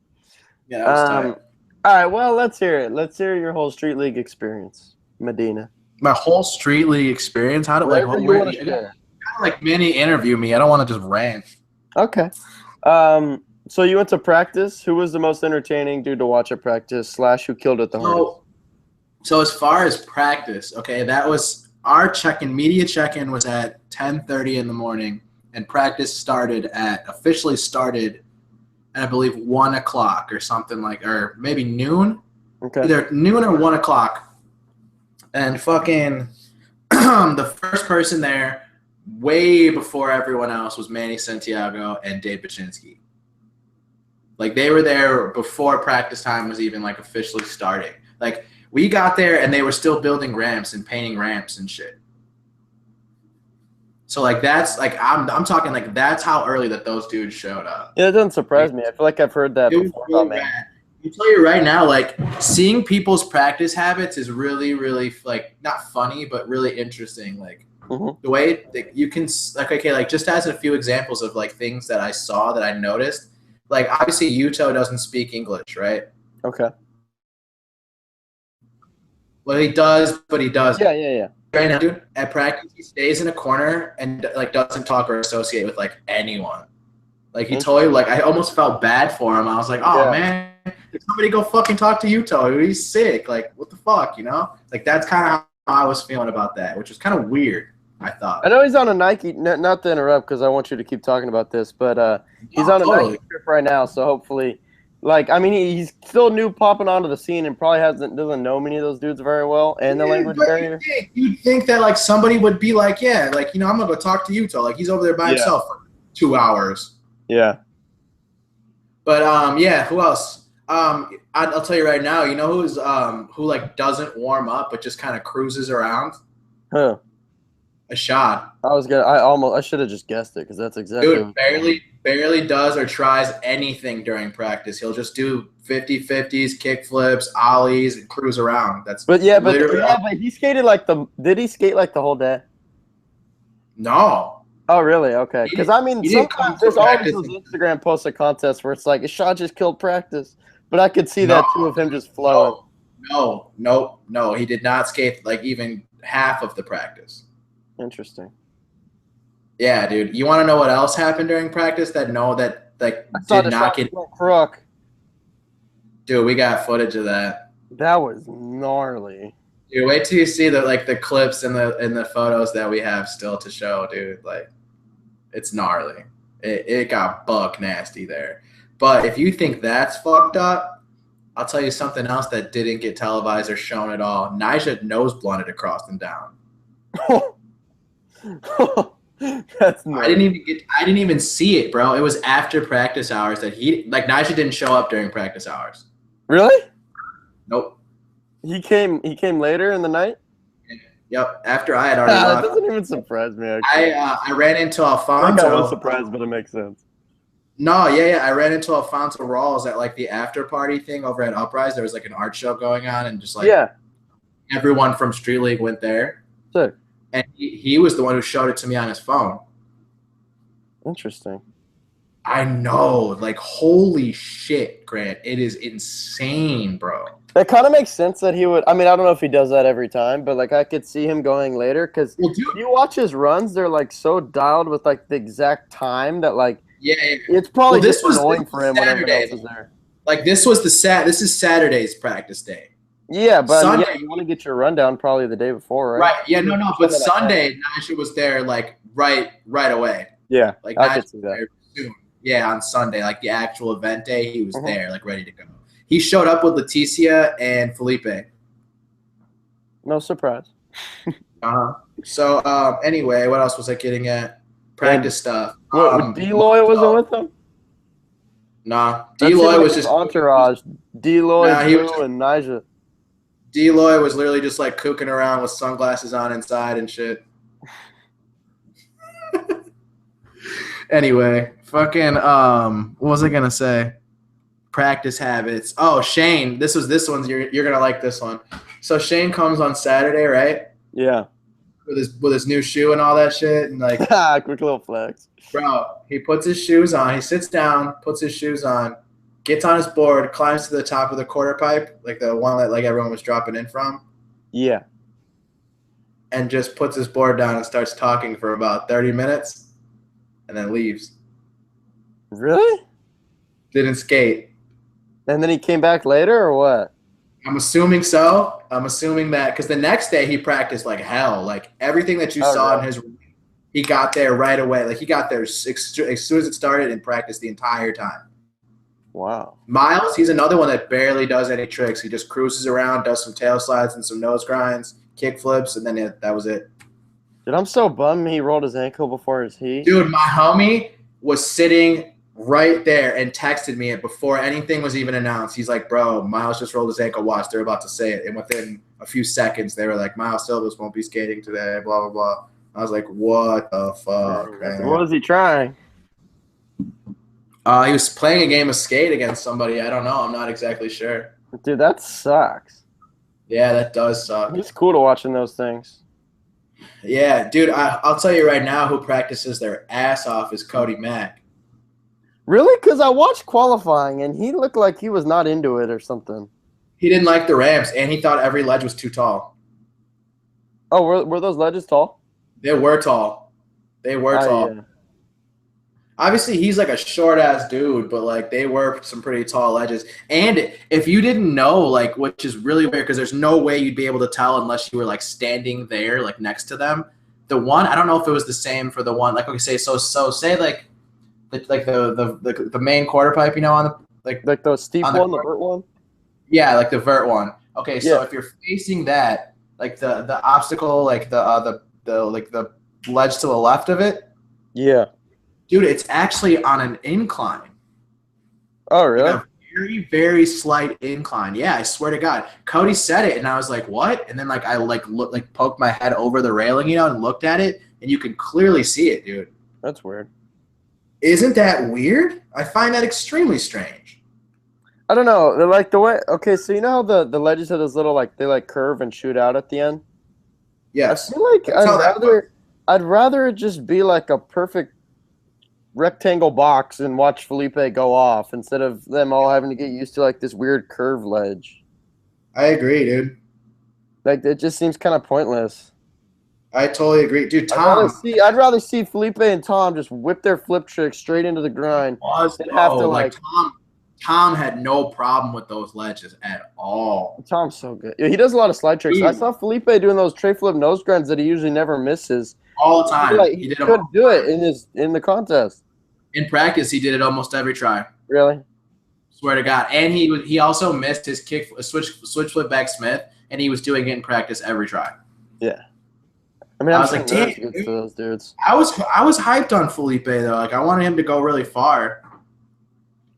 Yeah, that was tight. All right, well, let's hear it. Let's hear your whole Street League experience, Medina. My whole Street League experience? How do like mini interview me? I don't want to just rant. Okay. So you went to practice. Who was the most entertaining dude to watch at practice / who killed it the hardest? So as far as practice, okay, that was our media check-in was at 10:30 in the morning, and practice officially started at I believe 1 o'clock or something or maybe noon. Okay. Either noon or 1 o'clock. And fucking the first person there, way before everyone else, was Manny Santiago and Dave Baczynski. Like, they were there before practice time was even like officially starting. Like, we got there and they were still building ramps and painting ramps and shit. So like that's like I'm talking like that's how early that those dudes showed up. Yeah, it doesn't surprise me. I feel like I've heard that before about man. I tell you right now, like seeing people's practice habits is really, really like not funny, but really interesting. Like the way that you can like okay, like just as a few examples of like things that I saw that I noticed. Like obviously Yuto doesn't speak English, right? Okay. Well, he does, but he doesn't. Yeah. Right now, dude, at practice, he stays in a corner and like doesn't talk or associate with like anyone. Like he totally like I almost felt bad for him. I was like, oh man, did somebody go fucking talk to Yuto? He's sick. Like what the fuck, you know? Like that's kind of how I was feeling about that, which was kind of weird. I thought. I know he's on a Nike. Not to interrupt because I want you to keep talking about this, but he's on a Nike trip right now, so hopefully. Like, I mean, he's still new popping onto the scene and probably doesn't know many of those dudes very well and the language barrier. You'd think that, like, somebody would be like, yeah, like, you know, I'm going to go talk to Yuto. Like, he's over there by himself for 2 hours. Yeah. But, yeah, who else? I'll tell you right now, you know who, like, doesn't warm up but just kind of cruises around? Huh. Ashad. I should have just guessed it because that's exactly. Dude, barely does or tries anything during practice. He'll just do 50-50s, kick flips, ollies, and cruise around. But he skated did he skate like the whole day? No. Oh really? Okay. Because I mean, sometimes there's always those Instagram posts of contests where it's like Ashad just killed practice, but I could see that too of him just flowing. No. He did not skate like even half of the practice. Interesting. Yeah, dude. You want to know what else happened during practice that did not get crook? Dude, we got footage of that. That was gnarly. Dude, wait till you see the clips and the photos that we have still to show, dude. Like, it's gnarly. It got buck nasty there. But if you think that's fucked up, I'll tell you something else that didn't get televised or shown at all. Nyjah nose blunted across and down. That's nice. I didn't even see it, bro. It was after practice hours that Nyjah didn't show up during practice hours. Really? Nope. He came later in the night? Yep. After I had already left. That doesn't even surprise me, actually. I ran into Alfonso. I was surprised, but it makes sense. No, yeah. I ran into Alfonso Rawls at like the after party thing over at Uprise. There was like an art show going on and just like everyone from Street League went there. Sick. And he was the one who showed it to me on his phone. Interesting. I know. Like, holy shit, Grant. It is insane, bro. That kind of makes sense that he would. I mean, I don't know if he does that every time, but, like, I could see him going later because you watch his runs, they're, like, so dialed with, like, the exact time that, like, it's probably just annoying for him when everyone else is there. Like, this is Saturday's practice day. Yeah, but you want to get your rundown probably the day before, right? Right. Yeah, no. But Sunday, Nyjah was there like right away. Yeah, like I could see that. Soon. Yeah, on Sunday, like the actual event day, he was there, like ready to go. He showed up with Leticia and Felipe. No surprise. So anyway, what else was I getting at? Practice stuff. Deloy wasn't with them? Nah, Deloy was just entourage. Deloy, Drew, and Nyjah. Deloy was literally just like cooking around with sunglasses on inside and shit. Anyway, fucking what was I gonna say? Practice habits. Oh, Shane, this one's you're gonna like this one. So Shane comes on Saturday, right? Yeah. With his new shoe and all that shit and like quick little flex. Bro, he puts his shoes on, he sits down, puts his shoes on, gets on his board, climbs to the top of the quarter pipe, like the one that like everyone was dropping in from. Yeah. And just puts his board down and starts talking for about 30 minutes and then leaves. Really? Didn't skate. And then he came back later or what? I'm assuming so. I'm assuming that because the next day he practiced like hell. Like everything that you saw in his room, he got there right away. Like he got there as soon as it started and practiced the entire time. Wow. Miles, he's another one that barely does any tricks. He just cruises around, does some tail slides and some nose grinds, kick flips, and then that was it. Dude, I'm so bummed he rolled his ankle before his heat. Dude, my homie was sitting right there and texted me it before anything was even announced. He's like, bro, Miles just rolled his ankle. Watch, they're about to say it. And within a few seconds, they were like, Miles Silvers won't be skating today, blah, blah, blah. I was like, what the fuck, man? What was he trying? He was playing a game of skate against somebody. I don't know. I'm not exactly sure. Dude, that sucks. Yeah, that does suck. It's cool to watching those things. Yeah, dude, I'll tell you right now who practices their ass off is Cody Mack. Really? Because I watched qualifying, and he looked like he was not into it or something. He didn't like the ramps, and he thought every ledge was too tall. Oh, were those ledges tall? They were tall. They were tall. Yeah. Obviously, he's like a short-ass dude, but, like, they were some pretty tall ledges. And if you didn't know, like, which is really weird because there's no way you'd be able to tell unless you were, like, standing there, like, next to them. The one, I don't know if it was the same for the one. Like, okay, so say, like the main quarter pipe, you know, on the, like the steep one, the vert one? Yeah, like the vert one. Okay, so yeah. if you're facing that, like the obstacle, like the ledge to the left of it. Yeah. Dude, it's actually on an incline. Oh, really? Like a very, very slight incline. Yeah, I swear to God. Cody said it, and I was like, what? And then, like, I, poked my head over the railing, you know, and looked at it, and you can clearly see it, dude. That's weird. Isn't that weird? I find that extremely strange. I don't know. They're like the way – okay, so you know how the ledges have those little, like, they, like, curve and shoot out at the end? Yes. I feel like I'd rather it just be, like, a perfect rectangle box and watch Felipe go off instead of them all having to get used to, like, this weird curve ledge. I agree, dude. Like, it just seems kind of pointless. I totally agree. Dude, Tom. I'd rather see Felipe and Tom just whip their flip trick straight into the grind and have to, like Tom had no problem with those ledges at all. Tom's so good. He does a lot of slide tricks. I saw Felipe doing those tray flip nose grinds that he usually never misses. All the time. Like, he could do it in the contest. In practice, he did it almost every try. Really? Swear to God. And he also missed his switch flip back Smith, and he was doing it in practice every try. Yeah. I mean, I was like, damn, good for those dudes. I was hyped on Felipe though. Like, I wanted him to go really far.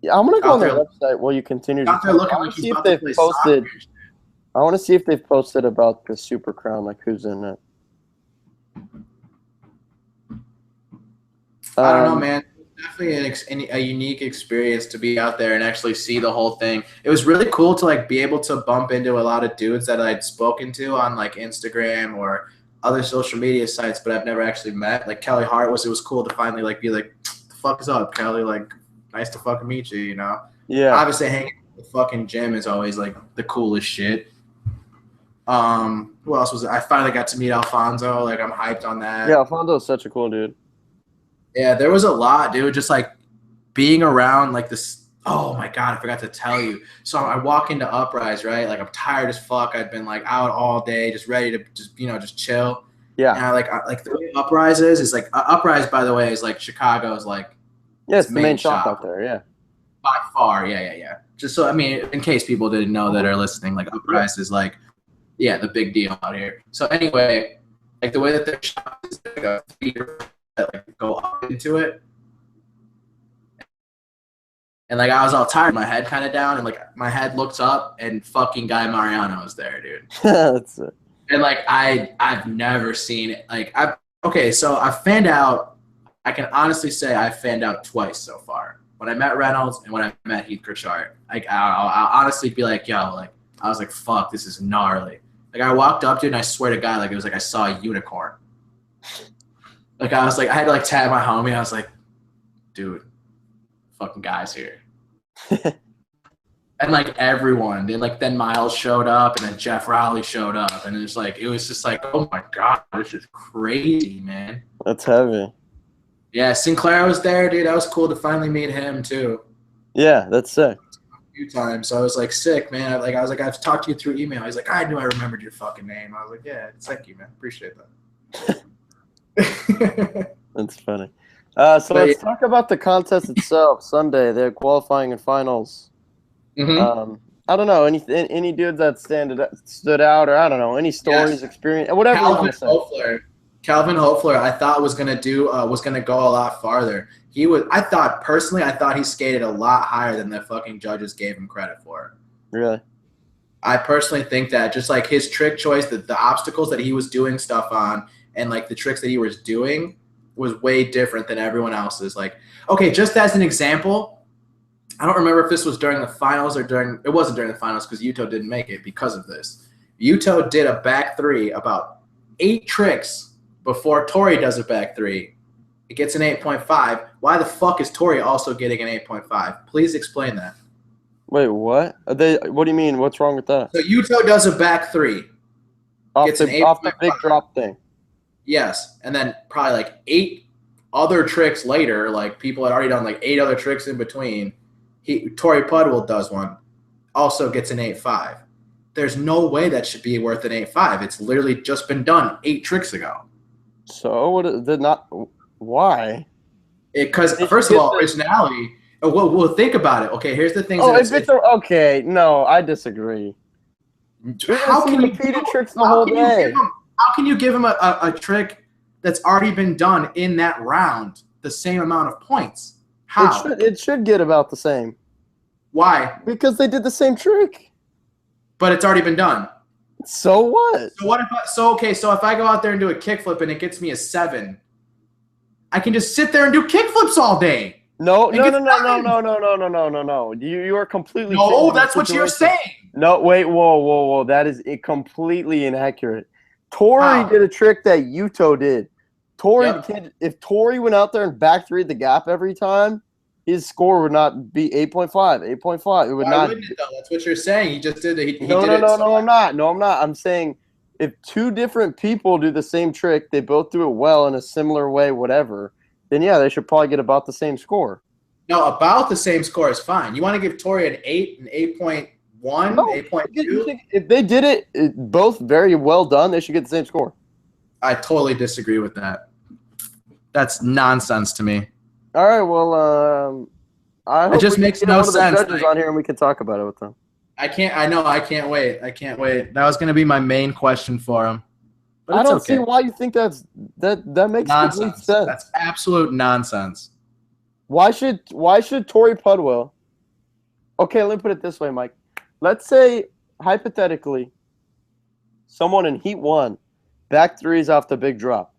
Yeah, I'm gonna go on their website while you continue to. They're looking like he's about to play soccer. I want to see if they've posted about the Super Crown, like who's in it. I don't know, man. Definitely a unique experience to be out there and actually see the whole thing. It was really cool to, like, be able to bump into a lot of dudes that I'd spoken to on, like, Instagram or other social media sites, but I've never actually met. Like Kelly Hart it was cool to finally, like, be like, the fuck is up, Kelly? Like, nice to fucking meet you, you know? Yeah. Obviously hanging at the fucking gym is always, like, the coolest shit. Who else was it? I finally got to meet Alfonso. Like, I'm hyped on that. Yeah, Alfonso's such a cool dude. Yeah, there was a lot, dude. Just, like, being around, like, this. Oh, my God, I forgot to tell you. So I walk into Uprise, right? Like, I'm tired as fuck. I've been, like, out all day, just ready to just chill. Yeah. And I like the way Uprise is like Uprise, by the way, is like Chicago's, like, yeah, it's the main shop out there. Yeah. By far. Yeah. Just so, I mean, in case people didn't know that are listening, like, Uprise is, like, yeah, the big deal out here. So anyway, like, the way that their shop is, like, a feeder that, like, go up into it. And, like, I was all tired, my head kind of down, and, like, my head looks up, and fucking Guy Mariano is there, dude. That's it. And, like, I've never seen it. Like, so I fanned out. I can honestly say I fanned out twice so far. When I met Reynolds and when I met Heath Kirchart. Like, I'll honestly be like, yo, like, I was like, fuck, this is gnarly. Like, I walked up to it, and I swear to God, like, it was like I saw a unicorn. Like, I was like, I had to, like, tag my homie. I was like, dude, fucking Guy's here. And, like, everyone, then Miles showed up, and then Jeff Rowley showed up, and it was just like, oh my God, this is crazy, man. That's heavy. Yeah, Sinclair was there, dude. That was cool to finally meet him too. Yeah, that's sick. A few times, so I was like, sick, man. I was like, I've talked to you through email. He's like, I knew I remembered your fucking name. I was like, yeah, thank you, man. Appreciate that. That's funny. So let's talk about the contest itself. Sunday, they're qualifying and finals. Mm-hmm. I don't know, any dudes that stood out, or I don't know, any stories, experience, whatever you want to say. Calvin Hoefler, I thought was gonna go a lot farther. I thought he skated a lot higher than the fucking judges gave him credit for. Really? I personally think that just like his trick choice, the obstacles that he was doing stuff on, and like the tricks that he was doing was way different than everyone else's. Like, okay, just as an example, I don't remember if this was during the finals or it wasn't during the finals because Yuto didn't make it because of this. Yuto did a back three about 8 tricks before Tori does a back three. It gets an 8.5. Why the fuck is Tori also getting an 8.5? Please explain that. Wait, what? What do you mean? What's wrong with that? So Yuto does a back three. Off the big drop thing. Yes, and then probably like 8 other tricks later, like people had already done like 8 other tricks in between. Tori Pudwill does one, also gets an 8.5. There's no way that should be worth an 8.5. It's literally just been done 8 tricks ago. So why? Because first of all, originality. Well, think about it. Okay, here's the thing. Okay, no, I disagree. How can you repeat tricks the whole day? How can you give him a trick that's already been done in that round the same amount of points? How? It should get about the same. Why? Because they did the same trick. But it's already been done. So what? So if I go out there and do a kickflip and it gets me a 7, I can just sit there and do kickflips all day. No. You are completely. No, that's what you're saying. No, wait, whoa. That is completely inaccurate. Tori did a trick that Yuto did. If Tori went out there and back three'd the gap every time, his score would not be 8.5. 8.5. It would not. Wouldn't it, though? That's what you're saying. He just did it. No, I'm not. No, I'm not. I'm saying if 2 different people do the same trick, they both do it well in a similar way, whatever, then yeah, they should probably get about the same score. No, about the same score is fine. You want to give Tori an 8, an 8.1, 8.2? If they did it both very well done, they should get the same score. I totally disagree with that. That's nonsense to me. All right, well, it just makes no sense. One of the judges on here, and we can talk about it with them. I can't wait. That was going to be my main question for him. But I don't see why you think that makes complete sense. That's absolute nonsense. Why should Tori Pudwill? Okay, let me put it this way, Mike. Let's say hypothetically, someone in Heat 1 back threes off the big drop.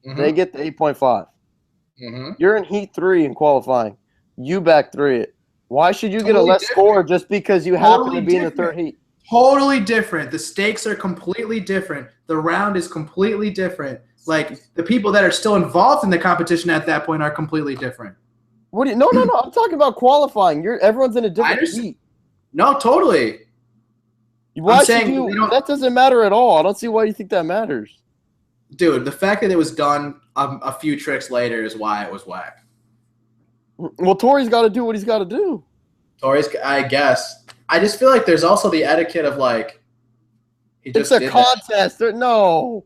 Mm-hmm. They get the 8.5. Mm-hmm. You're in Heat 3 in qualifying. You back three it. Why should you get a less score just because you happen to be in the third heat? Totally different. The stakes are completely different. The round is completely different. Like, the people that are still involved in the competition at that point are completely different. No. I'm talking about qualifying. Everyone's in a different heat. No, totally. That doesn't matter at all. I don't see why you think that matters. Dude, the fact that it was done a few tricks later is why it was whack. Well, Tori's got to do what he's got to do. I guess. I just feel like there's also the etiquette of, like, it's a contest. They're not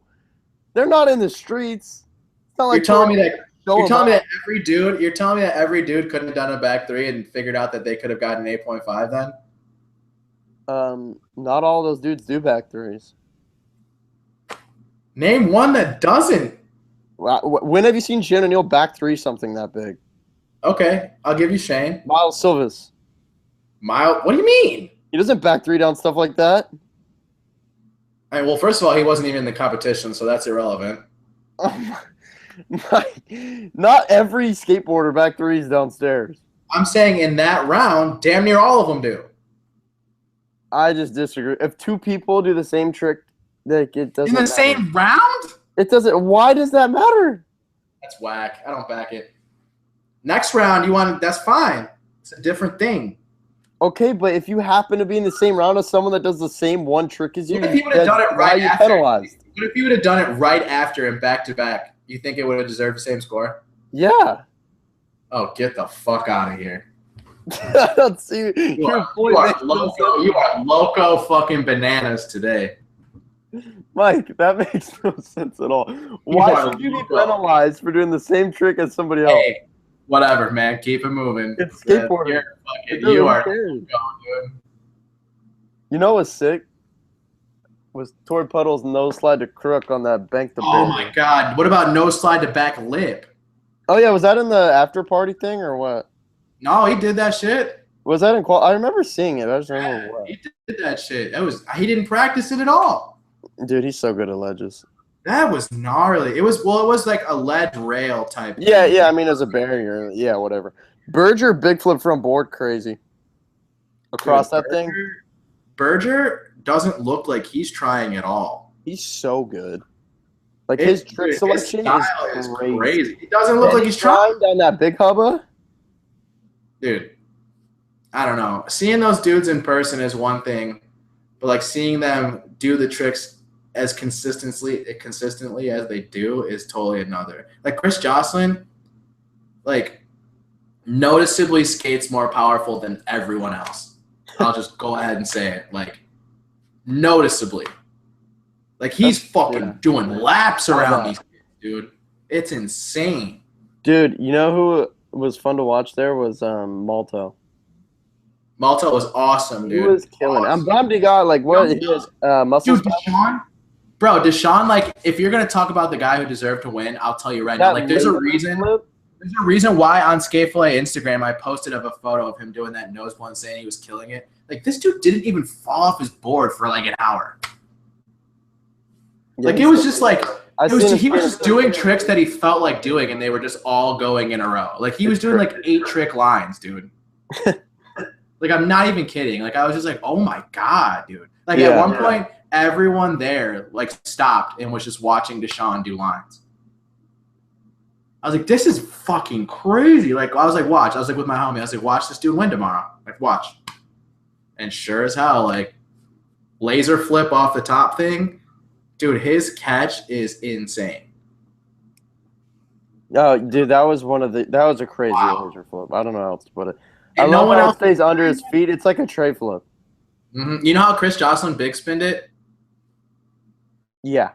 in the streets. It's not like you're telling me that every dude couldn't have done a back three and figured out that they could have gotten 8.5 then? Not all those dudes do back threes. Name one that doesn't. When have you seen Shane O'Neill back three something that big? Okay, I'll give you Shane. Miles Silvas. What do you mean? He doesn't back three down stuff like that. All right, well, first of all, he wasn't even in the competition, so that's irrelevant. Not every skateboarder back threes downstairs. I'm saying in that round, damn near all of them do. I just disagree. If 2 people do the same trick, it doesn't in the same round? It doesn't. Why does that matter? That's whack. I don't back it. Next round, that's fine. It's a different thing. Okay, but if you happen to be in the same round as someone that does the same one trick as you, what if you would have done it right after? Penalized? What if you would have done it right after and back to back? You think it would have deserved the same score? Yeah. Oh, get the fuck out of here! I don't see you are loco fucking bananas today. Mike, that makes no sense at all. Why should you be penalized for doing the same trick as somebody else? Hey, whatever, man. Keep it moving. It's skateboarding. You are going, dude. You know what's sick? Was Tori Puddle's nose slide to crook on that bank the Oh my barrier. God! What about no slide to back lip? Oh yeah, was that in the after party thing or what? No, he did that shit. Was that in qual? I remember seeing it. I just remember Yeah, what. he did that shit. He didn't practice it at all. Dude, he's so good at ledges. That was gnarly. It was like a ledge rail type Yeah, thing. yeah. I mean, as a barrier, yeah, whatever. Berger big flip from board, crazy across Dude, that thing. Berger doesn't look like he's trying at all. He's so good. Like his trick His selection style is is crazy. crazy. He doesn't look like he's trying. down that big hubba. Dude, I don't know. Seeing those dudes in person is one thing, but like seeing them do the tricks as consistently as they do is totally another. Like Chris Jocelyn, like noticeably skates more powerful than everyone else. I'll just go ahead and say it. Like noticeably. Like he's fucking doing laps around these kids, dude. It's insane. Dude, you know who was fun to watch there was Malto. Malta was awesome, dude. He was killing it. I'm bummed he got like what he has muscle. Dude, Dashawn, like if you're gonna talk about the guy who deserved to win, I'll tell you right now. Like there's a reason why on Skate Fillet Instagram I posted a photo of him doing that nose blunt saying he was killing it. Like this dude didn't even fall off his board for like an hour. Like it was just like he was just doing tricks that he felt like doing, and they were just all going in a row. Like he was doing like 8 trick lines, dude. Like I'm not even kidding. Like I was just like, oh my God, dude. Like at one point, everyone there like stopped and was just watching Dashawn do lines. I was like, this is fucking crazy. Like I was like, watch. I was like with my homie. I was like, watch this dude win tomorrow. Like watch. And sure as hell, like laser flip off the top thing. Dude, his catch is insane. Oh, dude, that was a crazy laser flip. I don't know how else to put it. And no one else stays under his feet. It's like a tray flip. Mm-hmm. You know how Chris Jocelyn big spinned it? Yeah.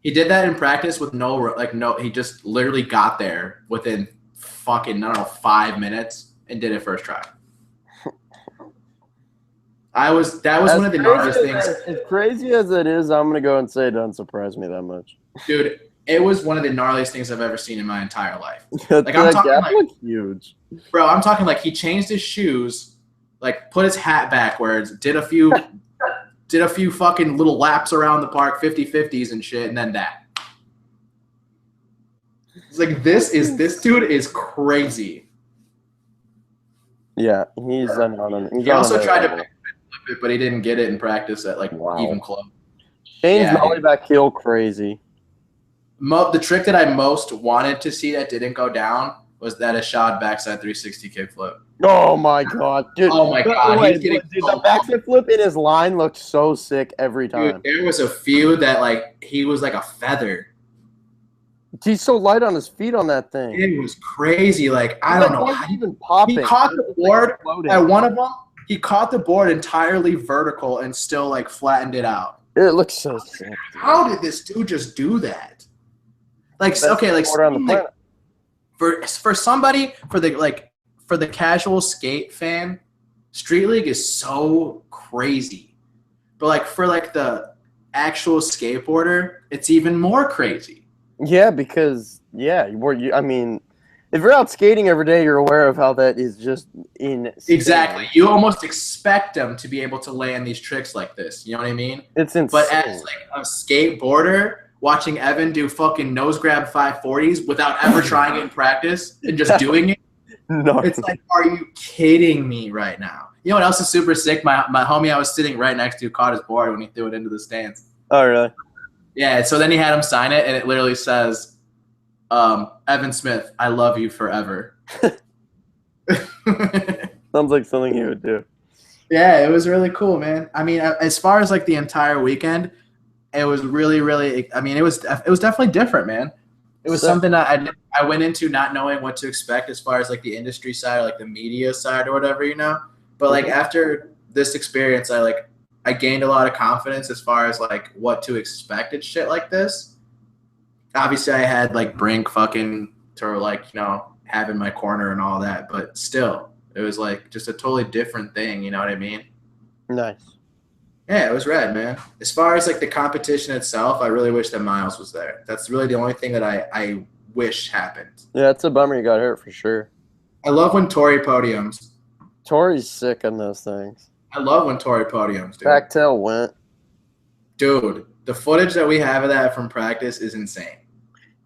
He did that in practice with he just literally got there within fucking, I don't know, 5 minutes and did it first try. That was one of the gnarliest things. As crazy as it is, I'm gonna go and say it doesn't surprise me that much. Dude, it was one of the gnarliest things I've ever seen in my entire life. Like I'm talking like huge. Bro, I'm talking like he changed his shoes, like put his hat backwards, did a few fucking little laps around the park, 50-50s and shit, and then that. It's like this dude is crazy. Yeah, he's on. He also tried to flip it, but he didn't get it in practice at like even close. Shane's nollie back heel crazy. The trick that I most wanted to see that didn't go down was that Ashad backside 360 kickflip. Oh my God, dude! Oh my God, the backside flip in his line looked so sick every time. Dude, there was a few that like he was like a feather. He's so light on his feet on that thing. It was crazy. Like I don't know how even popping. He caught the board at one of them. He caught the board entirely vertical and still like flattened it out. It looks so sick. How did this dude just do that? Like for somebody for the casual skate fan, Street League is so crazy. But like for like the actual skateboarder, it's even more crazy. Yeah, because I mean, if you're out skating every day, you're aware of how that is just insane. Exactly. You almost expect them to be able to land these tricks like this. You know what I mean? It's insane. But as like a skateboarder, watching Evan do fucking nose grab 540s without ever trying it in practice and just doing it, it's like, are you kidding me right now? You know what else is super sick? My homie I was sitting right next to caught his board when he threw it into the stands. Oh, really? Yeah, so then he had him sign it, and it literally says, Evan Smith, I love you forever. Sounds like something he would do. Yeah, it was really cool, man. I mean, as far as like the entire weekend, it was really, really. I mean, it was definitely different, man. It was something that I went into not knowing what to expect as far as like the industry side, or like the media side, or whatever, you know. But like after this experience, I gained a lot of confidence as far as like what to expect and shit like this. Obviously, I had like Brink fucking to like have in my corner and all that, but still, it was like just a totally different thing. You know what I mean? Nice. Yeah, it was red, man. As far as like the competition itself, I really wish that Miles was there. That's really the only thing that I wish happened. Yeah, it's a bummer you got hurt for sure. I love when Tori podiums. Tori's sick on those things. I love when Tori podiums, dude. Back tail went. Dude, the footage that we have of that from practice is insane.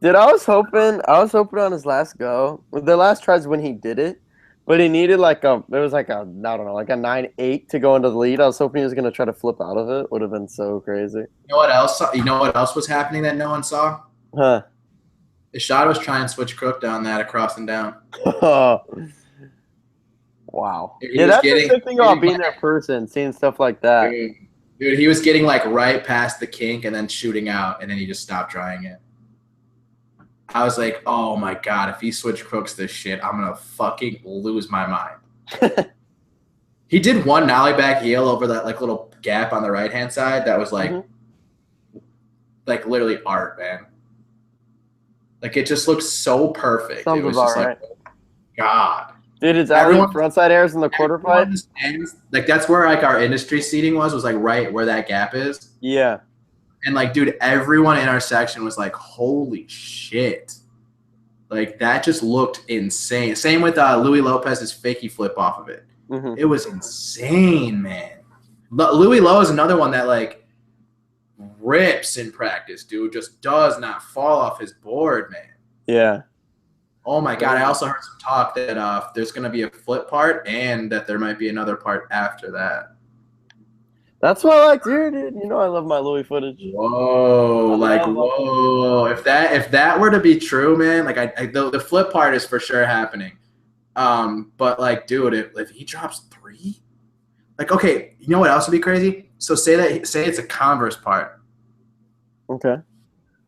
Dude, I was hoping on his last go. The last tries when he did it, but he needed like a I don't know, like a 9.8 to go into the lead. I was hoping he was gonna try to flip out of it. Would have been so crazy. You know what else? You know what else was happening that no one saw? Huh. Ishada was trying to switch crook down that across and down. Wow. He Yeah, was that's getting- the good thing about being there in person, seeing stuff like that. Dude, he was getting like right past the kink and then shooting out, and then he just stopped trying it. I was like, oh my God, if he switch crooks this shit, I'm going to fucking lose my mind. He did one nollie back heel over that like little gap on the right-hand side. That was like, like literally art, man. Like it just looks so perfect. Sounds it was about just like, right. God. Dude, it's Everyone- out frontside airs in the quarter pipe. Like that's where like our industry seating was like right where that gap is. Yeah. And like, dude, everyone in our section was like, holy shit. Like that just looked insane. Same with Louis Lopez's fakie flip off of it. Mm-hmm. It was insane, man. Louis Lowe is another one that like rips in practice, dude. Just does not fall off his board, man. Yeah. Oh my God. I also heard some talk that there's going to be a flip part and that there might be another part after that. That's what I like to hear, dude. You know I love my Louis footage. Whoa, like whoa! If that were to be true, man, like the flip part is for sure happening. But like, dude, if he drops 3, like, okay, you know what else would be crazy? So say it's a Converse part. Okay.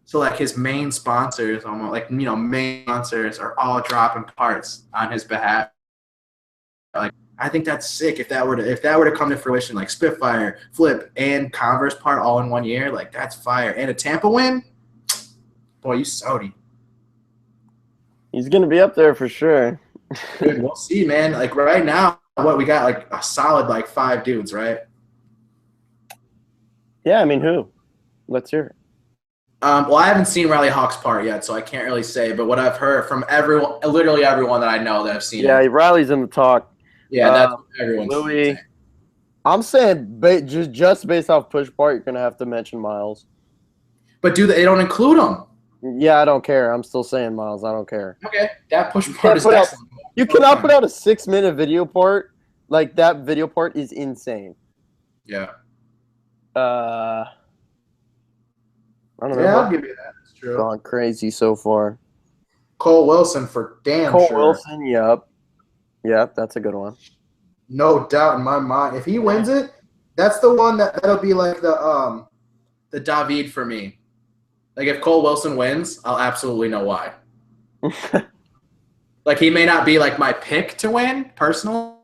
So like his main sponsors, almost like main sponsors are all dropping parts on his behalf. Like, I think that's sick if that were to come to fruition, like Spitfire, Flip, and Converse part all in 1 year, like that's fire. And a Tampa win, boy, you Saudi. He's gonna be up there for sure. Dude, we'll see, man. Like right now, what we got, like a solid like 5 dudes, right? Yeah, I mean who? Let's hear it. Well, I haven't seen Riley Hawk's part yet, so I can't really say. But what I've heard from everyone, literally everyone that I know that I've seen. Yeah, Riley's in the talk. Yeah, that's what everyone's Louis. saying. I'm saying just based off push part, you're gonna have to mention Miles. But they don't include them? Yeah, I don't care. I'm still saying Miles. I don't care. Okay, that push part is put out- excellent. You cannot put out a 6-minute video part. Like that video part is insane. Yeah. I don't know. Yeah, I'll give you that. It's true. Gone crazy so far. Cole Wilson for damn Cole sure. Wilson, yep, that's a good one. No doubt in my mind. If he wins it, that's the one that'll be like the David for me. Like if Cole Wilson wins, I'll absolutely know why. Like he may not be like my pick to win personally.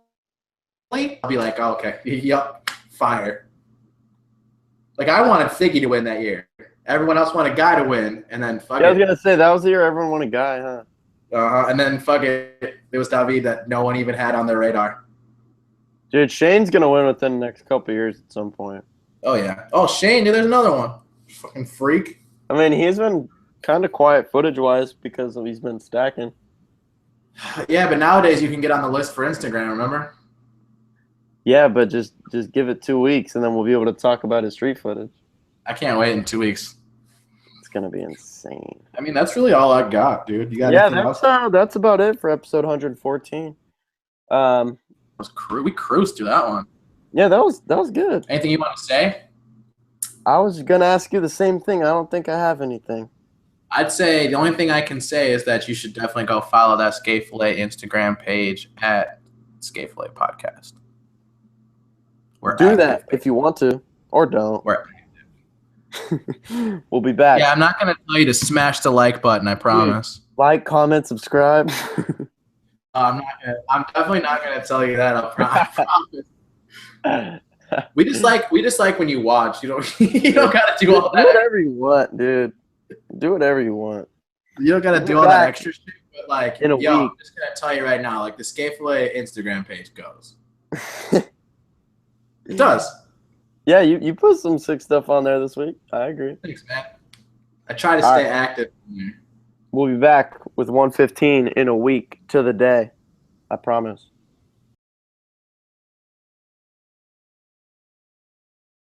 I'll be like, oh, okay, yup, fire. Like I wanted Figgy to win that year. Everyone else wanted Guy to win, and then fuck I was gonna say that was the year everyone wanted Guy, huh? And then fuck it, it was David that no one even had on their radar. Dude, Shane's gonna win within the next couple of years at some point. Oh yeah. Oh Shane, dude, there's another one. Fucking freak. I mean, he's been kind of quiet footage-wise because he's been stacking. Yeah, but nowadays you can get on the list for Instagram. Remember? Yeah, but just give it 2 weeks, and then we'll be able to talk about his street footage. I can't wait in 2 weeks. It's gonna be insane. I mean, that's really all I got, dude. You got Yeah, anything else? that's about it for episode 114. We cruised through that one. Yeah, that was good. Anything you want to say? I was gonna ask you the same thing. I don't think I have anything. I'd say the only thing I can say is that you should definitely go follow that Skate Fillet Instagram page at Skate Fillet Podcast. Do that if you want to, or don't. We're We'll be back. Yeah, I'm not going to tell you to smash the like button, I promise. Like, comment, subscribe. I'm definitely not going to tell you that. I promise. We just like when you watch. You don't got to do all that. Do whatever you want, dude. Do whatever you want. You don't got to do all that extra shit. But like, In a week. I'm just going to tell you right now, like the Skate Fillet Instagram page goes. It does. Yeah, you put some sick stuff on there this week. I agree. Thanks, man. I try to All stay right. active. We'll be back with 115 in a week to the day. I promise.